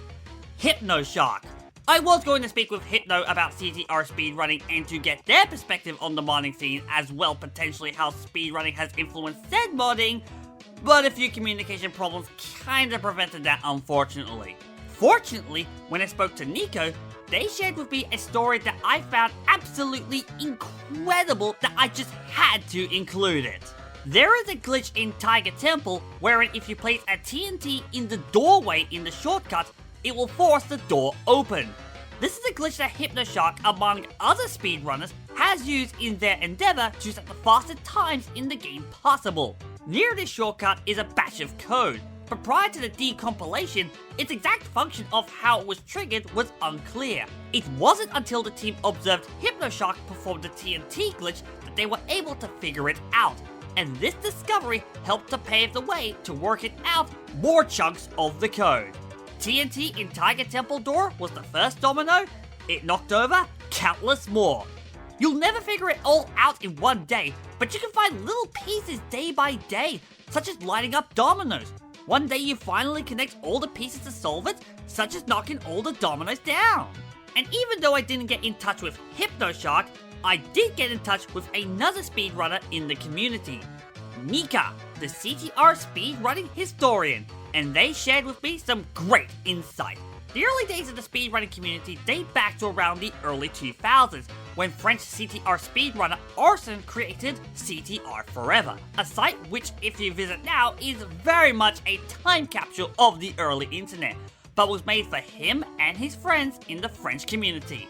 Hypnoshock. I was going to speak with Hypno about CTR speedrunning and to get their perspective on the modding scene, as well potentially how speedrunning has influenced said modding, but a few communication problems kinda prevented that, unfortunately. Fortunately, when I spoke to Nico, they shared with me a story that I found absolutely incredible that I just had to include it. There is a glitch in Tiger Temple wherein if you place a TNT in the doorway in the shortcut, it will force the door open. This is a glitch that Hypnoshock, among other speedrunners, has used in their endeavor to set the fastest times in the game possible. Near this shortcut is a batch of code, but prior to the decompilation, its exact function of how it was triggered was unclear. It wasn't until the team observed Hypnoshock perform the TNT glitch that they were able to figure it out, and this discovery helped to pave the way to working out more chunks of the code. TNT in Tiger Temple door was the first domino, it knocked over countless more. You'll never figure it all out in one day, but you can find little pieces day by day, such as lighting up dominoes. One day you finally connect all the pieces to solve it, such as knocking all the dominoes down. And even though I didn't get in touch with Hypnoshock, I did get in touch with another speedrunner in the community, Mika, the CTR speedrunning historian, and they shared with me some great insight. The early days of the speedrunning community date back to around the early 2000s, when French CTR speedrunner Arsene created CTR Forever, a site which, if you visit now, is very much a time capsule of the early internet, but was made for him and his friends in the French community.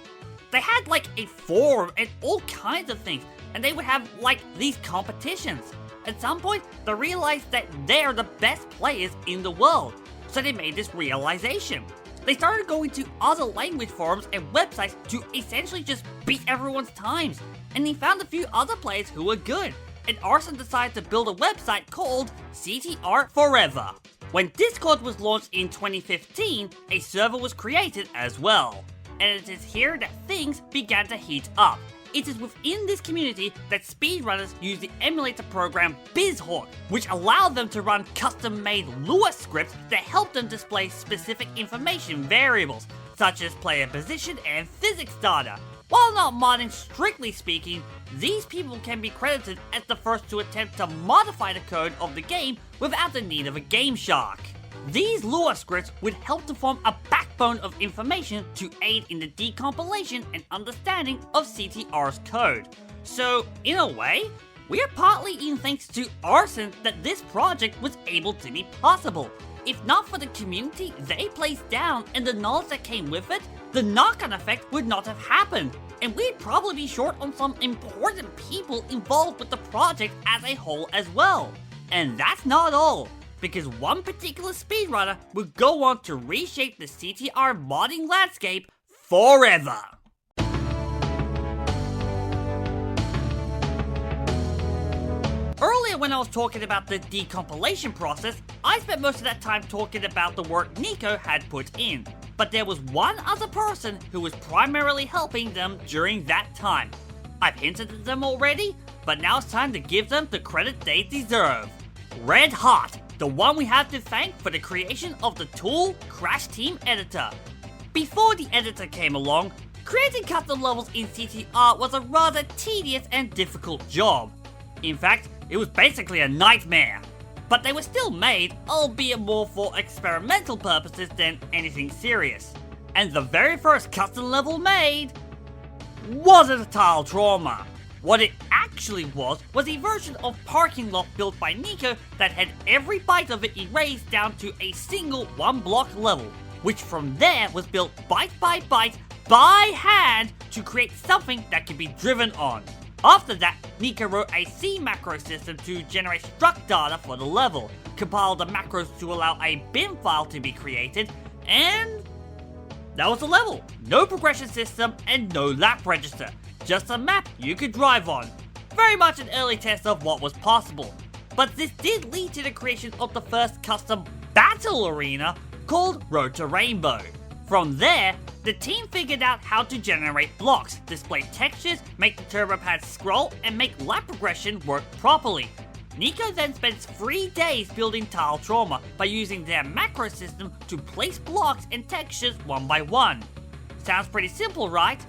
They had like a forum and all kinds of things, and they would have like these competitions. At some point, they realized that they're the best players in the world, so they made this realization. They started going to other language forums and websites to essentially just beat everyone's times, and he found a few other players who were good, and Arson decided to build a website called CTR Forever. When Discord was launched in 2015, a server was created as well, and it is here that things began to heat up. It is within this community that speedrunners use the emulator program BizHawk, which allowed them to run custom-made Lua scripts that help them display specific information variables, such as player position and physics data. While not modding strictly speaking, these people can be credited as the first to attempt to modify the code of the game without the need of a game shark. These Lua scripts would help to form a backbone of information to aid in the decompilation and understanding of CTR's code. So, in a way, we are partly in thanks to Arson that this project was able to be possible. If not for the community they placed down and the knowledge that came with it, the knock-on effect would not have happened, and we'd probably be short on some important people involved with the project as a whole as well. And that's not all, because one particular speedrunner would go on to reshape the CTR modding landscape forever. Earlier when I was talking about the decompilation process, I spent most of that time talking about the work Nico had put in. But there was one other person who was primarily helping them during that time. I've hinted at them already, but now it's time to give them the credit they deserve. Red Hot, the one we have to thank for the creation of the tool Crash Team Editor. Before the editor came along, creating custom levels in CTR was a rather tedious and difficult job. In fact, it was basically a nightmare. But they were still made, albeit more for experimental purposes than anything serious. And the very first custom level made wasn't a tile trauma. What it actually was a version of Parking Lot built by Nico that had every byte of it erased down to a single one-block level, which from there was built byte by byte by hand to create something that could be driven on. After that, Nico wrote a C macro system to generate struct data for the level, compiled the macros to allow a bin file to be created, and that was the level. No progression system and no lap register, just a map you could drive on. Very much an early test of what was possible. But this did lead to the creation of the first custom battle arena called Road to Rainbow. From there, the team figured out how to generate blocks, display textures, make the turbo pads scroll, and make lap progression work properly. Nico then spends 3 days building Tile Trauma by using their macro system to place blocks and textures one by one. Sounds pretty simple, right?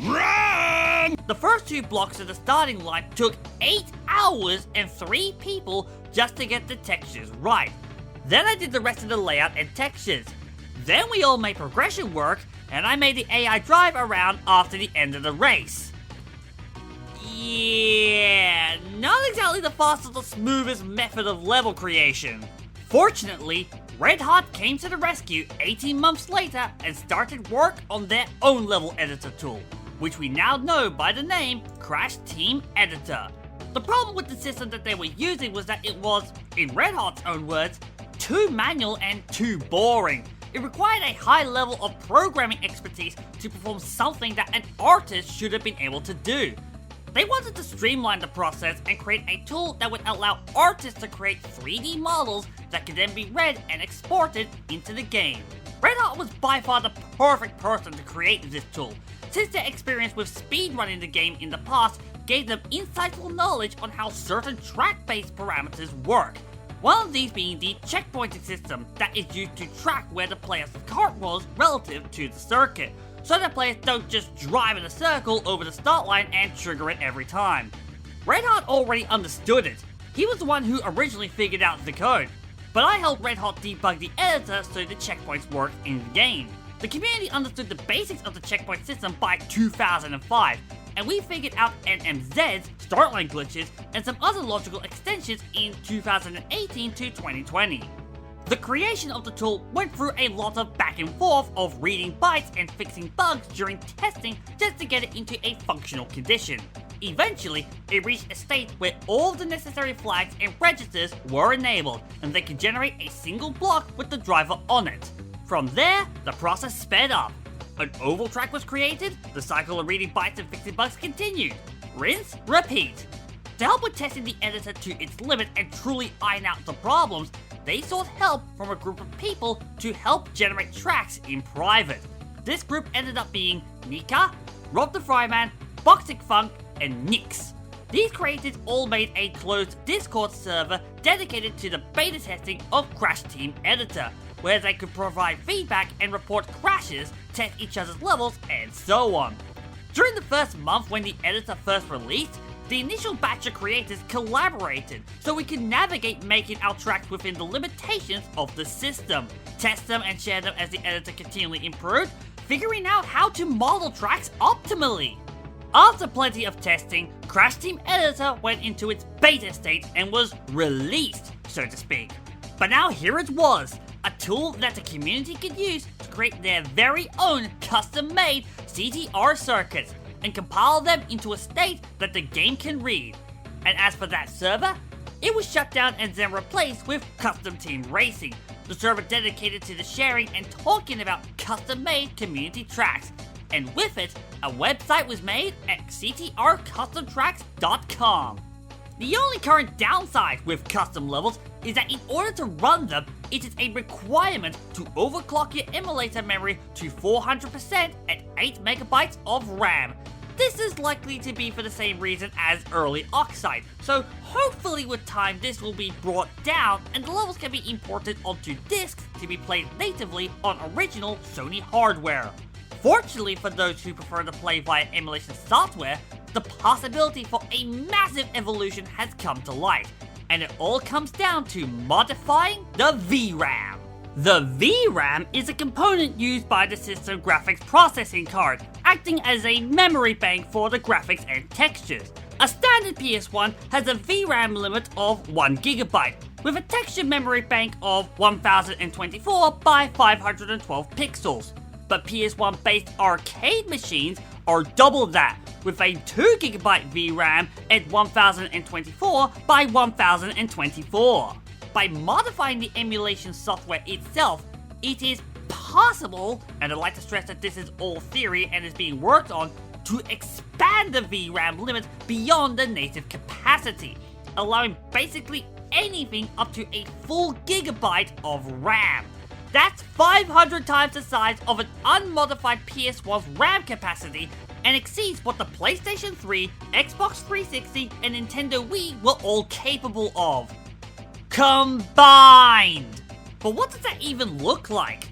Run! The first 2 blocks of the starting line took 8 hours and 3 people just to get the textures right. Then I did the rest of the layout and textures. Then we all made progression work, and I made the AI drive around after the end of the race. Yeah, not exactly the fastest or smoothest method of level creation. Fortunately, Red Hot came to the rescue 18 months later and started work on their own level editor tool, which we now know by the name Crash Team Editor. The problem with the system that they were using was that it was, in Red Hot's own words, too manual and too boring. It required a high level of programming expertise to perform something that an artist should have been able to do. They wanted to streamline the process and create a tool that would allow artists to create 3D models that could then be read and exported into the game. Red Hot was by far the perfect person to create this tool, since their experience with speedrunning the game in the past gave them insightful knowledge on how certain track-based parameters work. One of these being the checkpointing system that is used to track where the player's cart was relative to the circuit, so that players don't just drive in a circle over the start line and trigger it every time. Red Hot already understood it. He was the one who originally figured out the code, but I helped Red Hot debug the editor so the checkpoints worked in the game. The community understood the basics of the checkpoint system by 2005, and we figured out NMZ's start line glitches and some other logical extensions in 2018 to 2020. The creation of the tool went through a lot of back and forth of reading bytes and fixing bugs during testing just to get it into a functional condition. Eventually, it reached a state where all the necessary flags and registers were enabled, and they could generate a single block with the driver on it. From there, the process sped up. An oval track was created, the cycle of reading bytes and fixing bugs continued. Rinse, repeat. To help with testing the editor to its limit and truly iron out the problems, they sought help from a group of people to help generate tracks in private. This group ended up being Nika, Rob the Fryman, Boxic Funk, and Nix. These creators all made a closed Discord server dedicated to the beta testing of Crash Team Editor, where they could provide feedback and report crashes, test each other's levels, and so on. During the first month when the editor first released, the initial batch of creators collaborated so we could navigate making our tracks within the limitations of the system, test them and share them as the editor continually improved, figuring out how to model tracks optimally. After plenty of testing, Crash Team Editor went into its beta state and was released, so to speak. But now here it was, a tool that the community could use to create their very own custom-made CTR circuits and compile them into a state that the game can read. And as for that server, it was shut down and then replaced with Custom Team Racing, the server dedicated to the sharing and talking about custom-made community tracks. And with it, a website was made at CTRCustomTracks.com. The only current downside with custom levels is that in order to run them, it is a requirement to overclock your emulator memory to 400% at 8 MB of RAM. This is likely to be for the same reason as early Oxide, so hopefully with time this will be brought down and the levels can be imported onto discs to be played natively on original Sony hardware. Fortunately for those who prefer to play via emulation software, the possibility for a massive evolution has come to light, and it all comes down to modifying the VRAM. The VRAM is a component used by the system graphics processing card, acting as a memory bank for the graphics and textures. A standard PS1 has a VRAM limit of 1 GB, with a texture memory bank of 1024 by 512 pixels. But PS1 based arcade machines are double that, with a 2 GB VRAM at 1024 by 1024. By modifying the emulation software itself, it is possible, and I'd like to stress that this is all theory and is being worked on, to expand the VRAM limit beyond the native capacity, allowing basically anything up to a full gigabyte of RAM. That's 500 times the size of an unmodified PS1's RAM capacity and exceeds what the PlayStation 3, Xbox 360, and Nintendo Wii were all capable of. Combined! But what does that even look like?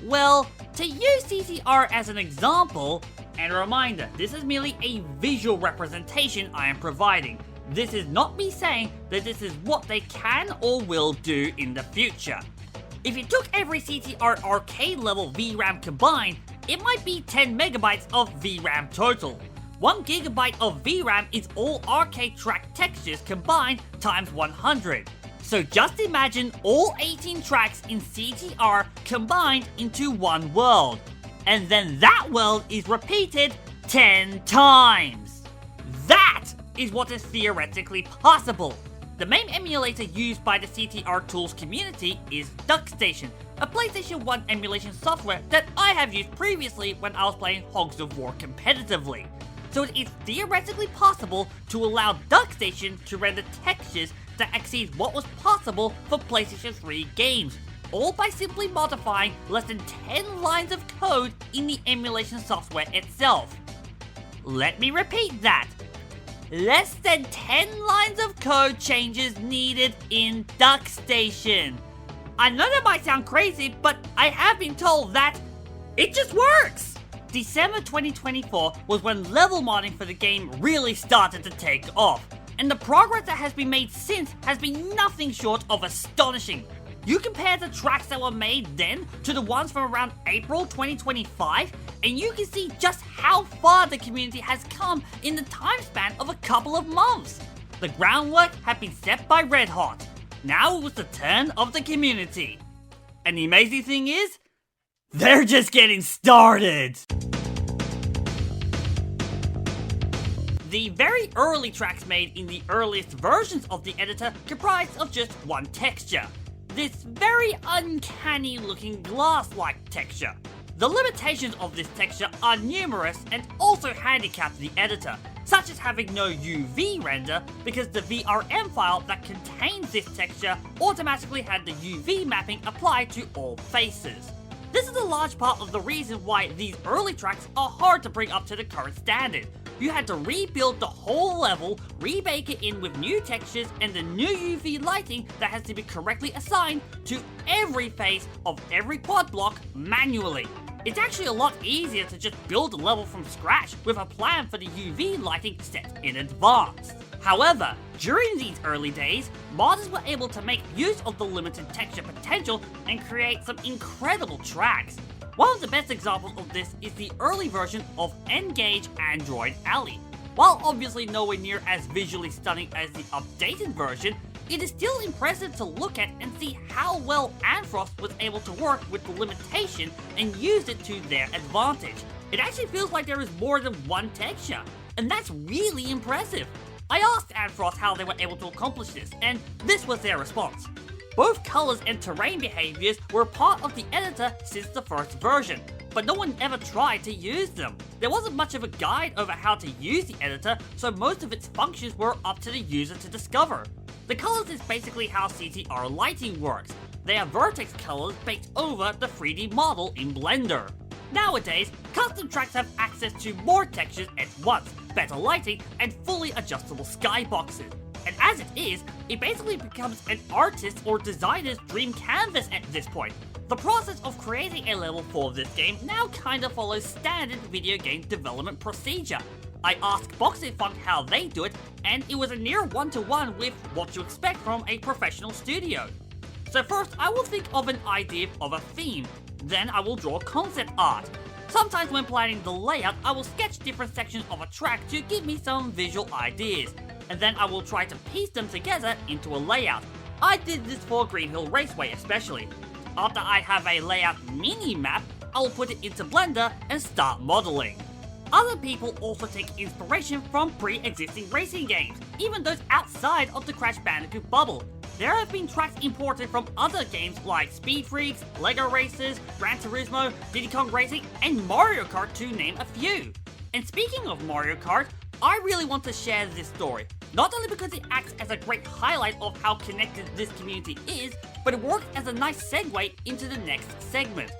Well, to use CTR as an example, and a reminder, this is merely a visual representation I am providing. This is not me saying that this is what they can or will do in the future. If you took every CTR arcade level VRAM combined, it might be 10 megabytes of VRAM total. 1 gigabyte of VRAM is all arcade track textures combined times 100. So just imagine all 18 tracks in CTR combined into one world. And then that world is repeated 10 times. That is what is theoretically possible. The main emulator used by the CTR Tools community is DuckStation, a PlayStation 1 emulation software that I have used previously when I was playing Hogs of War competitively. So it is theoretically possible to allow DuckStation to render textures that exceed what was possible for PlayStation 3 games, all by simply modifying less than 10 lines of code in the emulation software itself. Let me repeat that. Less than 10 lines of code changes needed in DuckStation. I know that might sound crazy, but I have been told that it just works! December 2024 was when level modding for the game really started to take off, and the progress that has been made since has been nothing short of astonishing. You compare the tracks that were made then to the ones from around April 2025, and you can see just how far the community has come in the time span of a couple of months. The groundwork had been set by Red Hot. Now it was the turn of the community. And the amazing thing is, they're just getting started! The very early tracks made in the earliest versions of the editor comprised of just one texture. this very uncanny looking glass-like texture. The limitations of this texture are numerous and also handicap the editor, such as having no UV render because the VRM file that contains this texture automatically had the UV mapping applied to all faces. This is a large part of the reason why these early tracks are hard to bring up to the current standard. You had to rebuild the whole level, rebake it in with new textures and the new UV lighting that has to be correctly assigned to every face of every quad block manually. It's actually a lot easier to just build a level from scratch with a plan for the UV lighting set in advance. However, during these early days, modders were able to make use of the limited texture potential and create some incredible tracks. One of the best examples of this is the early version of N-Gage Android Alley. While obviously nowhere near as visually stunning as the updated version, it is still impressive to look at and see how well Anfrost was able to work with the limitation and use it to their advantage. It actually feels like there is more than one texture, and that's really impressive. I asked Anfrost how they were able to accomplish this, and this was their response. Both colors and terrain behaviors were part of the editor since the first version, but no one ever tried to use them. There wasn't much of a guide over how to use the editor, so most of its functions were up to the user to discover. The colors is basically how CTR lighting works. They are vertex colors baked over the 3D model in Blender. Nowadays, custom tracks have access to more textures at once, better lighting, and fully adjustable skyboxes. And as it is, it basically becomes an artist or designer's dream canvas at this point. The process of creating a level for this game now kinda follows standard video game development procedure. I asked Boxitfunk how they do it, and it was a near one-to-one with what you expect from a professional studio. So first, I will think of an idea of a theme, then I will draw concept art. Sometimes when planning the layout, I will sketch different sections of a track to give me some visual ideas, and then I will try to piece them together into a layout. I did this for Green Hill Raceway especially. After I have a layout mini-map, I will put it into Blender and start modeling. Other people also take inspiration from pre-existing racing games, even those outside of the Crash Bandicoot bubble. There have been tracks imported from other games like Speed Freaks, Lego Racers, Gran Turismo, Diddy Kong Racing, and Mario Kart to name a few. And speaking of Mario Kart, I really want to share this story, not only because it acts as a great highlight of how connected this community is, but it works as a nice segue into the next segment.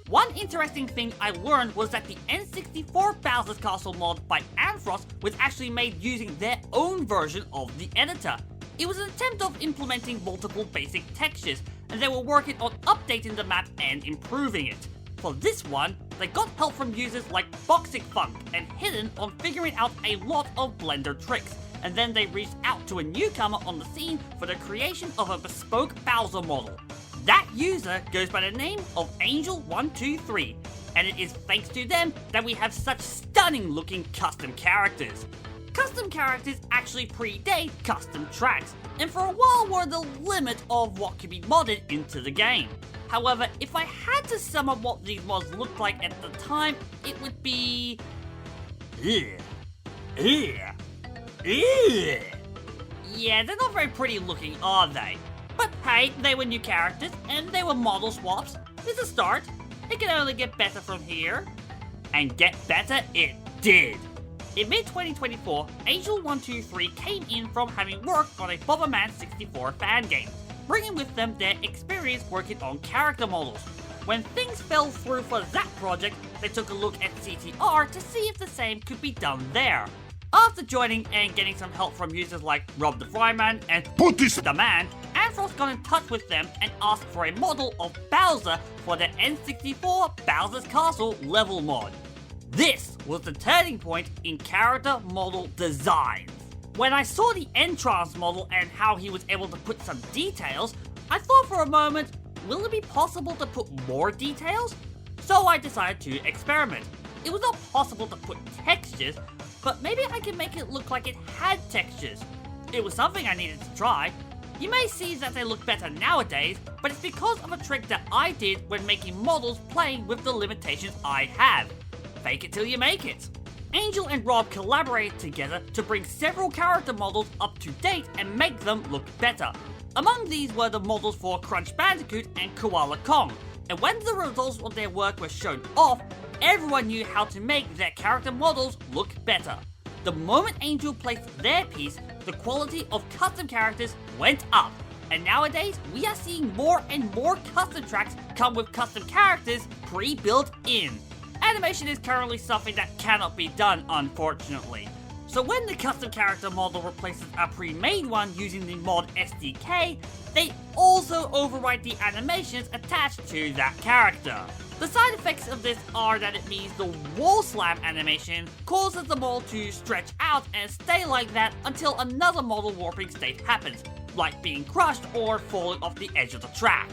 One interesting thing I learned was that the N64 Bowser's Castle mod by Anfrost was actually made using their own version of the editor. It was an attempt of implementing multiple basic textures, and they were working on updating the map and improving it. For this one, they got help from users like Boxitfunk and Hidden on figuring out a lot of Blender tricks, and then they reached out to a newcomer on the scene for the creation of a bespoke Bowser model. That user goes by the name of Angel123, and it is thanks to them that we have such stunning looking custom characters. Custom characters actually predate custom tracks, and for a while were the limit of what could be modded into the game. However, if I had to sum up what these mods looked like at the time, it would be... Yeah, they're not very pretty looking, are they? But hey, they were new characters, and they were model swaps. It's a start. It can only get better from here. And get better it did. In mid-2024, Angel123 came in from having worked on a Bomberman 64 fan game, bringing with them their experience working on character models. When things fell through for that project, they took a look at CTR to see if the same could be done there. After joining and getting some help from users like Rob the Fryman and the Man, Anfrost got in touch with them and asked for a model of Bowser for their N64 Bowser's Castle level mod. This was the turning point in character model designs. When I saw the Entrance model and how he was able to put some details, I thought for a moment, will it be possible to put more details? So I decided to experiment. It was not possible to put textures, but maybe I can make it look like it had textures. It was something I needed to try. You may see that they look better nowadays, but it's because of a trick that I did when making models playing with the limitations I have. Fake it till you make it. Angel and Rob collaborated together to bring several character models up to date and make them look better. Among these were the models for Crunch Bandicoot and Koala Kong, and when the results of their work were shown off, everyone knew how to make their character models look better. The moment Angel placed their piece, the quality of custom characters went up, and nowadays we are seeing more and more custom tracks come with custom characters pre-built in. Animation is currently something that cannot be done, unfortunately. So when the custom character model replaces a pre-made one using the mod SDK, they also overwrite the animations attached to that character. The side effects of this are that it means the wall slam animation causes the model to stretch out and stay like that until another model warping state happens, like being crushed or falling off the edge of the track.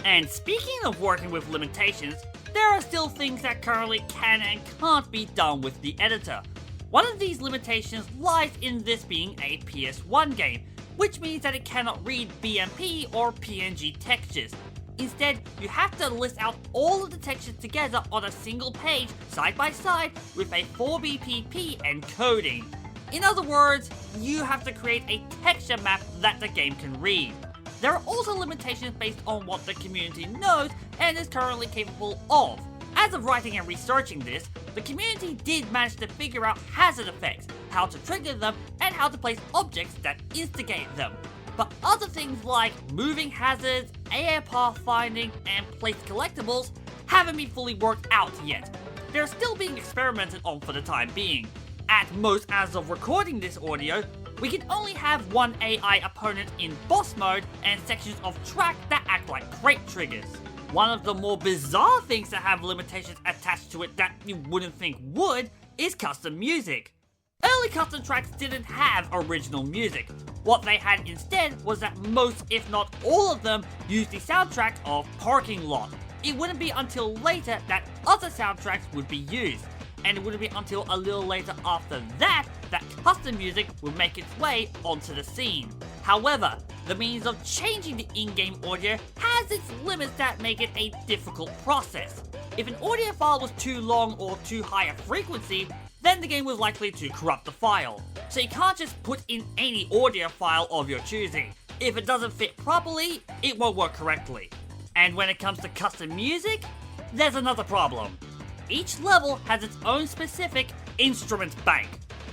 And speaking of working with limitations, there are still things that currently can and can't be done with the editor. One of these limitations lies in this being a PS1 game, which means that it cannot read BMP or PNG textures. Instead, you have to list out all of the textures together on a single page, side by side, with a 4BPP encoding. In other words, you have to create a texture map that the game can read. There are also limitations based on what the community knows and is currently capable of. As of writing and researching this, the community did manage to figure out hazard effects, how to trigger them, and how to place objects that instigate them. But other things like moving hazards, AI pathfinding, and placed collectibles haven't been fully worked out yet. They're still being experimented on for the time being. At most, as of recording this audio, we can only have one AI opponent in boss mode and sections of track that act like crate triggers. One of the more bizarre things that have limitations attached to it that you wouldn't think would is custom music. Early custom tracks didn't have original music. What they had instead was that most, if not all of them, used the soundtrack of Parking Lot. It wouldn't be until later that other soundtracks would be used, and it wouldn't be until a little later after that that custom music would make its way onto the scene. However, the means of changing the in-game audio has its limits that make it a difficult process. If an audio file was too long or too high a frequency, then the game was likely to corrupt the file. So you can't just put in any audio file of your choosing. If it doesn't fit properly, it won't work correctly. And when it comes to custom music, there's another problem. Each level has its own specific instrument bank.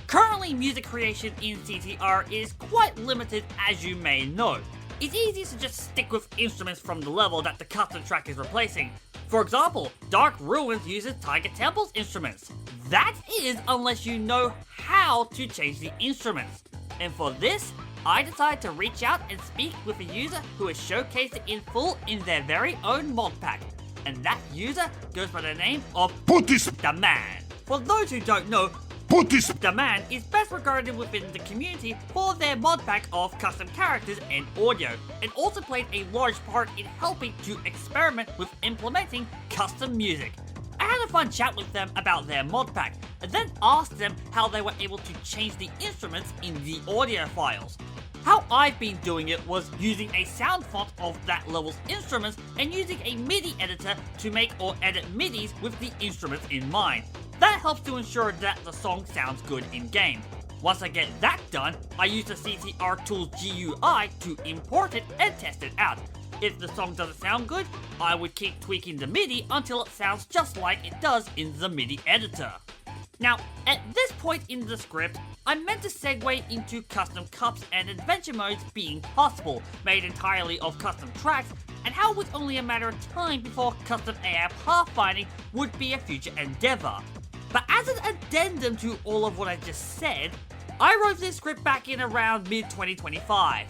Currently, music creation in CTR is quite limited, as you may know. It's easy to just stick with instruments from the level that the custom track is replacing. For example, Dark Ruins uses Tiger Temple's instruments. That is, unless you know how to change the instruments. And for this, I decided to reach out and speak with a user who has showcased it in full in their very own mod pack. And that user goes by the name of The Man. For those who don't know, The Man is best regarded within the community for their mod pack of custom characters and audio, and also played a large part in helping to experiment with implementing custom music. I had a fun chat with them about their mod pack, and then asked them how they were able to change the instruments in the audio files. How I've been doing it was using a sound font of that level's instruments and using a MIDI editor to make or edit MIDIs with the instruments in mind. That helps to ensure that the song sounds good in-game. Once I get that done, I use the CTR Tools GUI to import it and test it out. If the song doesn't sound good, I would keep tweaking the MIDI until it sounds just like it does in the MIDI editor. Now, at this point in the script, I'm meant to segue into custom cups and adventure modes being possible, made entirely of custom tracks, and how it was only a matter of time before custom AI pathfinding would be a future endeavor. But as an addendum to all of what I just said, I wrote this script back in around mid-2025.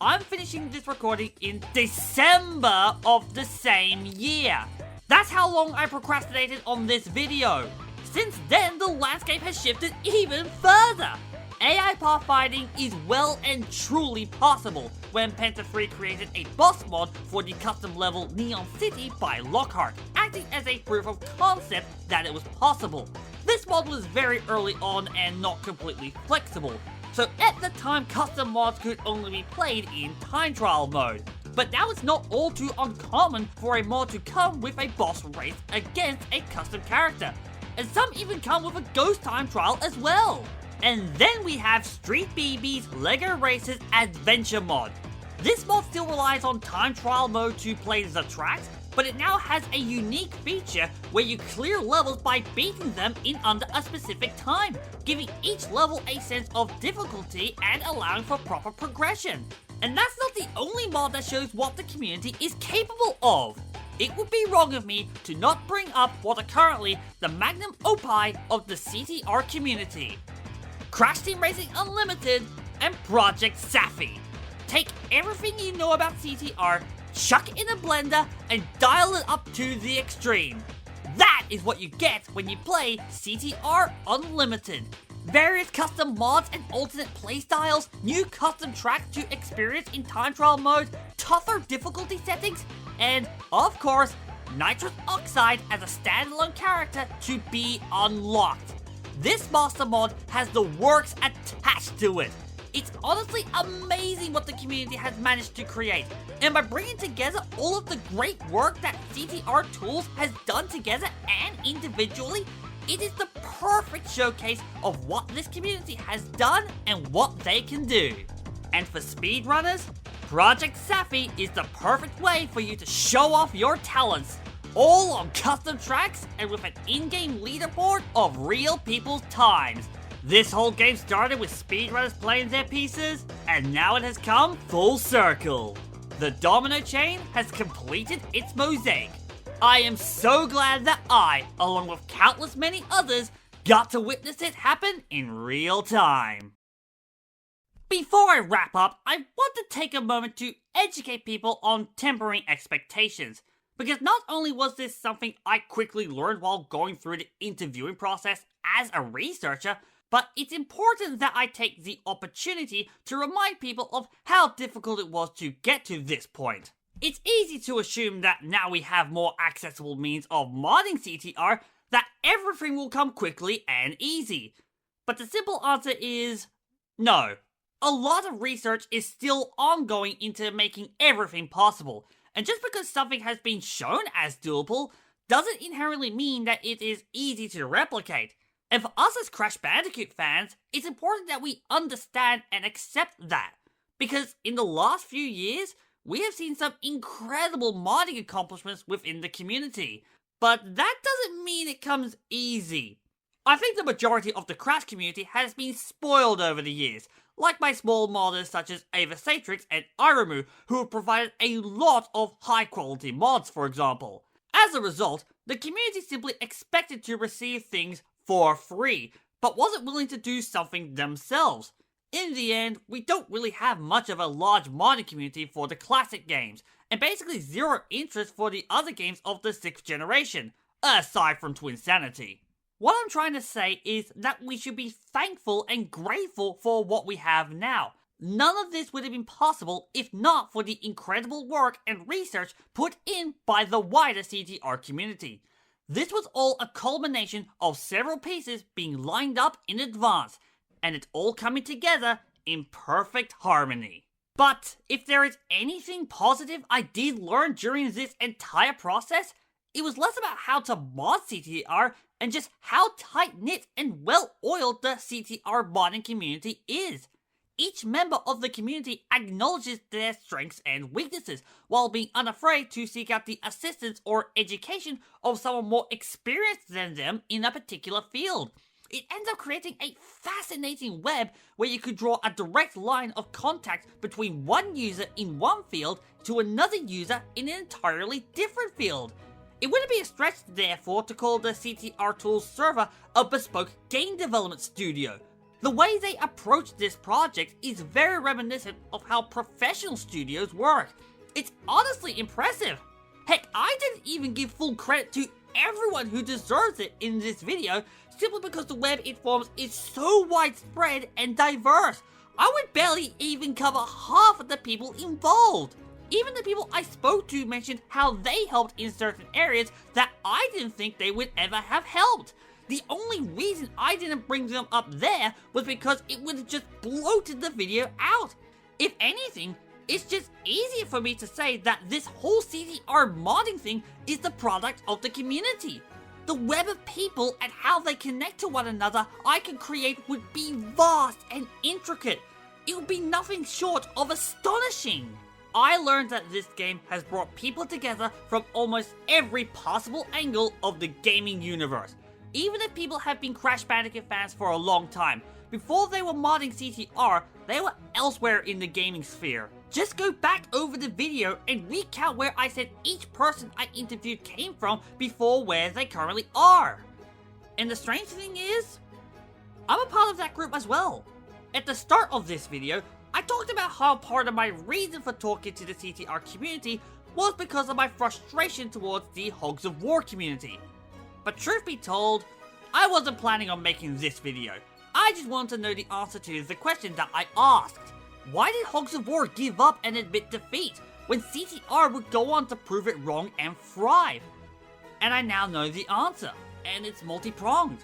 I'm finishing this recording in December of the same year. That's how long I procrastinated on this video. Since then, the landscape has shifted even further. AI pathfinding is well and truly possible when Penta 3 created a boss mod for the custom level Neon City by Lockhart, acting as a proof of concept that it was possible. This mod was very early on and not completely flexible, so at the time custom mods could only be played in time trial mode. But now it's not all too uncommon for a mod to come with a boss race against a custom character, and some even come with a ghost time trial as well. And then we have Street BB's LEGO Racers Adventure mod. This mod still relies on time trial mode to play the tracks, but it now has a unique feature where you clear levels by beating them in under a specific time, giving each level a sense of difficulty and allowing for proper progression. And that's not the only mod that shows what the community is capable of. It would be wrong of me to not bring up what are currently the magnum opus of the CTR community: Crash Team Racing Unlimited and Project Safi. Take everything you know about CTR, chuck it in a blender, and dial it up to the extreme. That is what you get when you play CTR Unlimited. Various custom mods and alternate playstyles, new custom tracks to experience in time trial mode, tougher difficulty settings, and, of course, Nitrous Oxide as a standalone character to be unlocked. This master mod has the works attached to it. It's honestly amazing what the community has managed to create, and by bringing together all of the great work that CTR Tools has done together and individually, it is the perfect showcase of what this community has done and what they can do. And for speedrunners, Project Safi is the perfect way for you to show off your talents, all on custom tracks and with an in-game leaderboard of real people's times. This whole game started with speedrunners playing their pieces, and now it has come full circle. The Domino chain has completed its mosaic. I am so glad that I, along with countless many others, got to witness it happen in real time. Before I wrap up, I want to take a moment to educate people on tempering expectations, because not only was this something I quickly learned while going through the interviewing process as a researcher, but it's important that I take the opportunity to remind people of how difficult it was to get to this point. It's easy to assume that now we have more accessible means of modding CTR, that everything will come quickly and easy. But the simple answer is no. A lot of research is still ongoing into making everything possible, and just because something has been shown as doable doesn't inherently mean that it is easy to replicate. And for us as Crash Bandicoot fans, it's important that we understand and accept that, because in the last few years, we have seen some incredible modding accomplishments within the community, but that doesn't mean it comes easy. I think the majority of the Crash community has been spoiled over the years, like my small modders such as Ava Satrix and Iramu, who have provided a lot of high quality mods, for example. As a result, the community simply expected to receive things for free, but wasn't willing to do something themselves. In the end, we don't really have much of a large modding community for the classic games, and basically zero interest for the other games of the 6th generation, aside from Twinsanity. What I'm trying to say is that we should be thankful and grateful for what we have now. None of this would have been possible if not for the incredible work and research put in by the wider CTR community. This was all a culmination of several pieces being lined up in advance, and it's all coming together in perfect harmony. But if there is anything positive I did learn during this entire process, it was less about how to mod CTR and just how tight-knit and well-oiled the CTR modding community is. Each member of the community acknowledges their strengths and weaknesses, while being unafraid to seek out the assistance or education of someone more experienced than them in a particular field. It ends up creating a fascinating web where you could draw a direct line of contact between one user in one field to another user in an entirely different field. It wouldn't be a stretch, therefore, to call the CTR Tools server a bespoke game development studio. The way they approach this project is very reminiscent of how professional studios work. It's honestly impressive. Heck, I didn't even give full credit to everyone who deserves it in this video, simply because the web it forms is so widespread and diverse. I would barely even cover half of the people involved. Even the people I spoke to mentioned how they helped in certain areas that I didn't think they would ever have helped. The only reason I didn't bring them up there was because it would have just bloated the video out. If anything, it's just easier for me to say that this whole CTR modding thing is the product of the community. The web of people and how they connect to one another I can create would be vast and intricate. It would be nothing short of astonishing. I learned that this game has brought people together from almost every possible angle of the gaming universe. Even if people have been Crash Bandicoot fans for a long time, before they were modding CTR, they were elsewhere in the gaming sphere. Just go back over the video and recount where I said each person I interviewed came from before where they currently are. And the strange thing is, I'm a part of that group as well. At the start of this video, I talked about how part of my reason for talking to the CTR community was because of my frustration towards the Hogs of War community. But truth be told, I wasn't planning on making this video. I just wanted to know the answer to the question that I asked. Why did Hogs of War give up and admit defeat when CTR would go on to prove it wrong and thrive? And I now know the answer, and it's multi-pronged.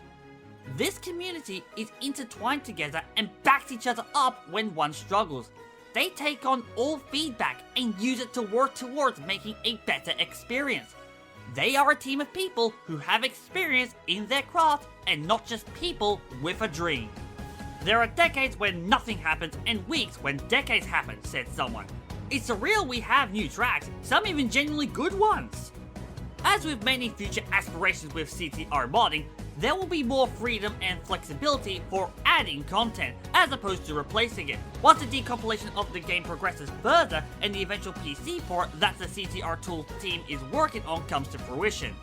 This community is intertwined together and backs each other up when one struggles. They take on all feedback and use it to work towards making a better experience. They are a team of people who have experience in their craft and not just people with a dream. There are decades when nothing happens and weeks when decades happen, said someone. It's surreal we have new tracks, some even genuinely good ones. As with many future aspirations with CTR modding, there will be more freedom and flexibility for adding content, as opposed to replacing it, once the decompilation of the game progresses further and the eventual PC port that the CTR Tool team is working on comes to fruition.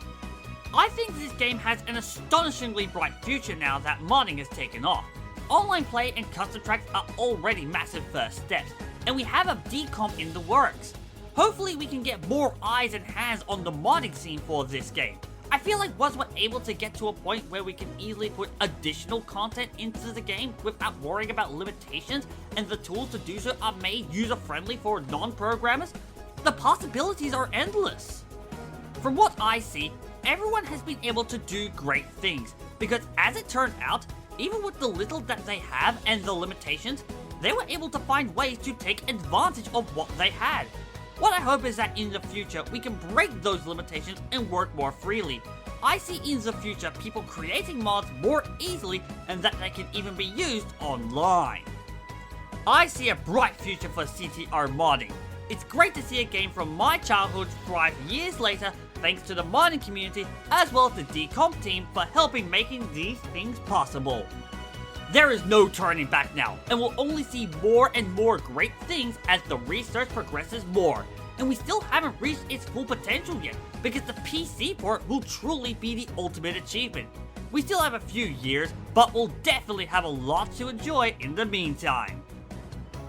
I think this game has an astonishingly bright future now that modding has taken off. Online play and custom tracks are already massive first steps, and we have a decomp in the works. Hopefully we can get more eyes and hands on the modding scene for this game. I feel like once we're able to get to a point where we can easily put additional content into the game without worrying about limitations, and the tools to do so are made user-friendly for non-programmers, the possibilities are endless. From what I see, everyone has been able to do great things, because as it turned out, even with the little that they have and the limitations, they were able to find ways to take advantage of what they had. What I hope is that in the future, we can break those limitations and work more freely. I see in the future people creating mods more easily and that they can even be used online. I see a bright future for CTR modding. It's great to see a game from my childhood thrive years later thanks to the modding community as well as the decomp team for helping making these things possible. There is no turning back now, and we'll only see more and more great things as the research progresses more. And we still haven't reached its full potential yet, because the PC port will truly be the ultimate achievement. We still have a few years, but we'll definitely have a lot to enjoy in the meantime.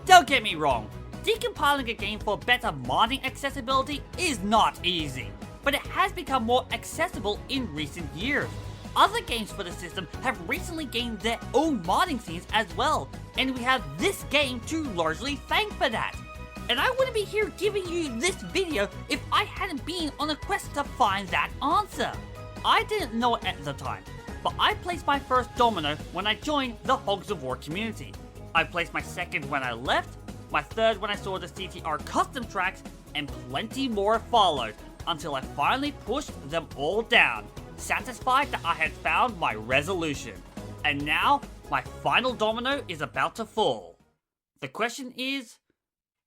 Don't get me wrong, decompiling a game for better modding accessibility is not easy, but it has become more accessible in recent years. Other games for the system have recently gained their own modding scenes as well, and we have this game to largely thank for that. And I wouldn't be here giving you this video if I hadn't been on a quest to find that answer. I didn't know it at the time, but I placed my first domino when I joined the Hogs of War community. I placed my second when I left, my third when I saw the CTR Custom Tracks, and plenty more followed, until I finally pushed them all down, satisfied that I had found my resolution. And now, my final domino is about to fall. The question is,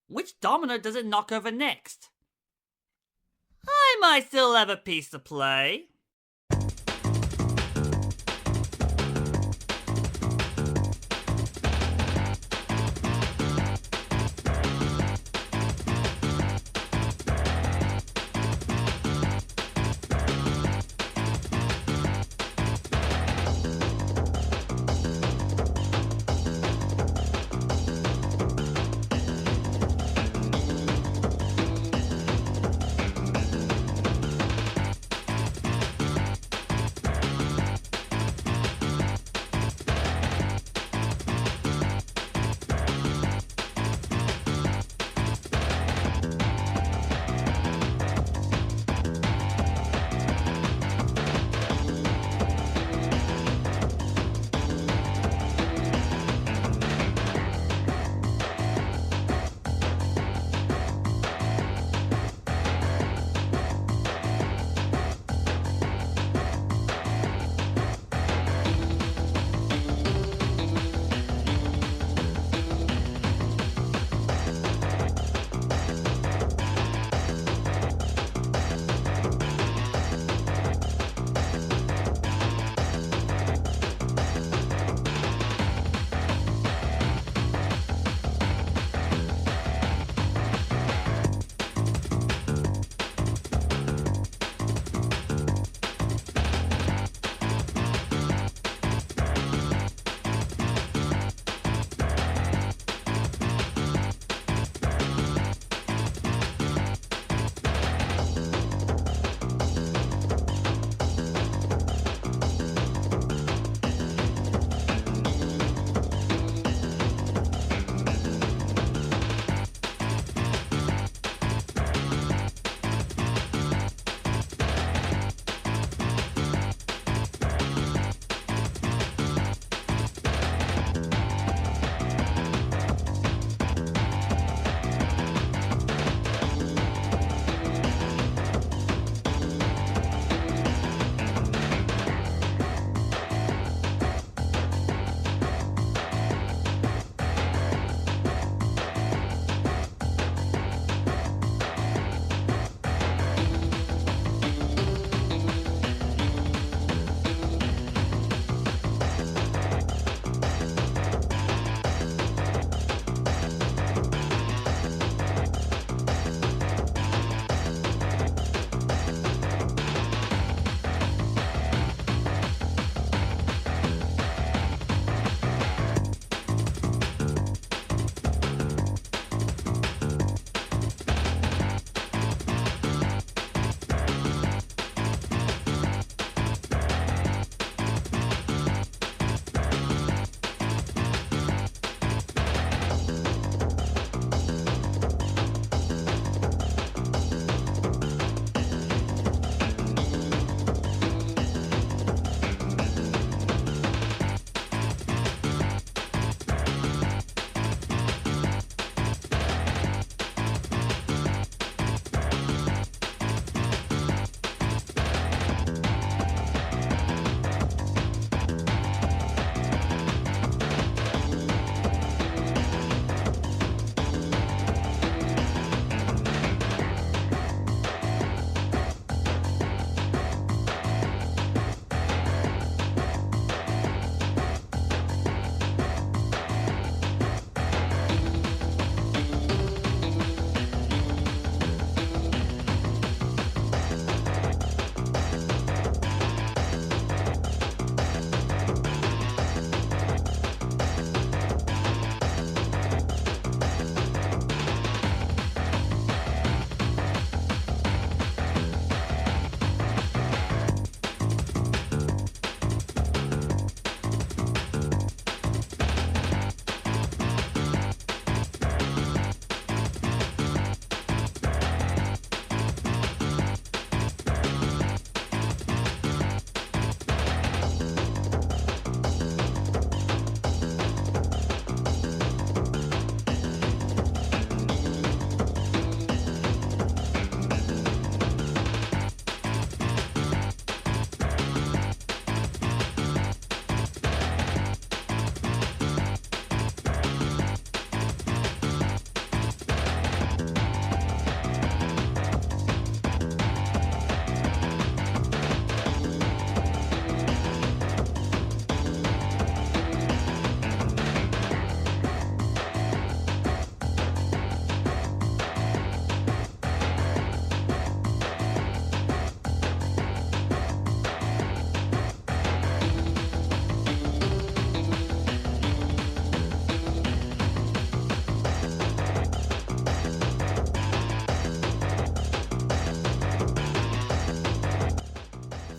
which domino does it knock over next? I might still have a piece to play.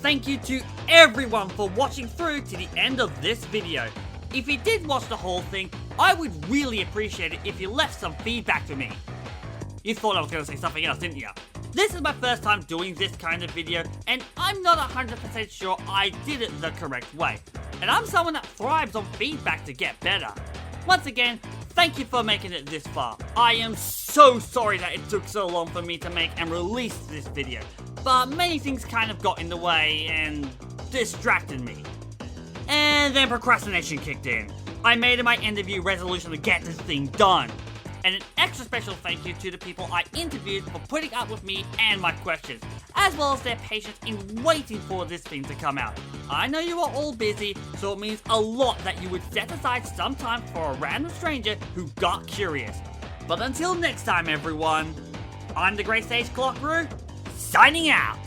thank you to everyone for watching through to the end of this video. If you did watch the whole thing, I would really appreciate it if you left some feedback for me. You thought I was going to say something else, didn't you? This is my first time doing this kind of video, and I'm not 100% sure I did it the correct way. And I'm someone that thrives on feedback to get better. Once again, thank you for making it this far. I am so sorry that it took so long for me to make and release this video, but many things kind of got in the way and distracted me. And then procrastination kicked in. I made it my end of year resolution to get this thing done. And an extra special thank you to the people I interviewed for putting up with me and my questions, as well as their patience in waiting for this thing to come out. I know you are all busy, so it means a lot that you would set aside some time for a random stranger who got curious. But until next time everyone, I'm the Great Sage Clok-Roo, signing out!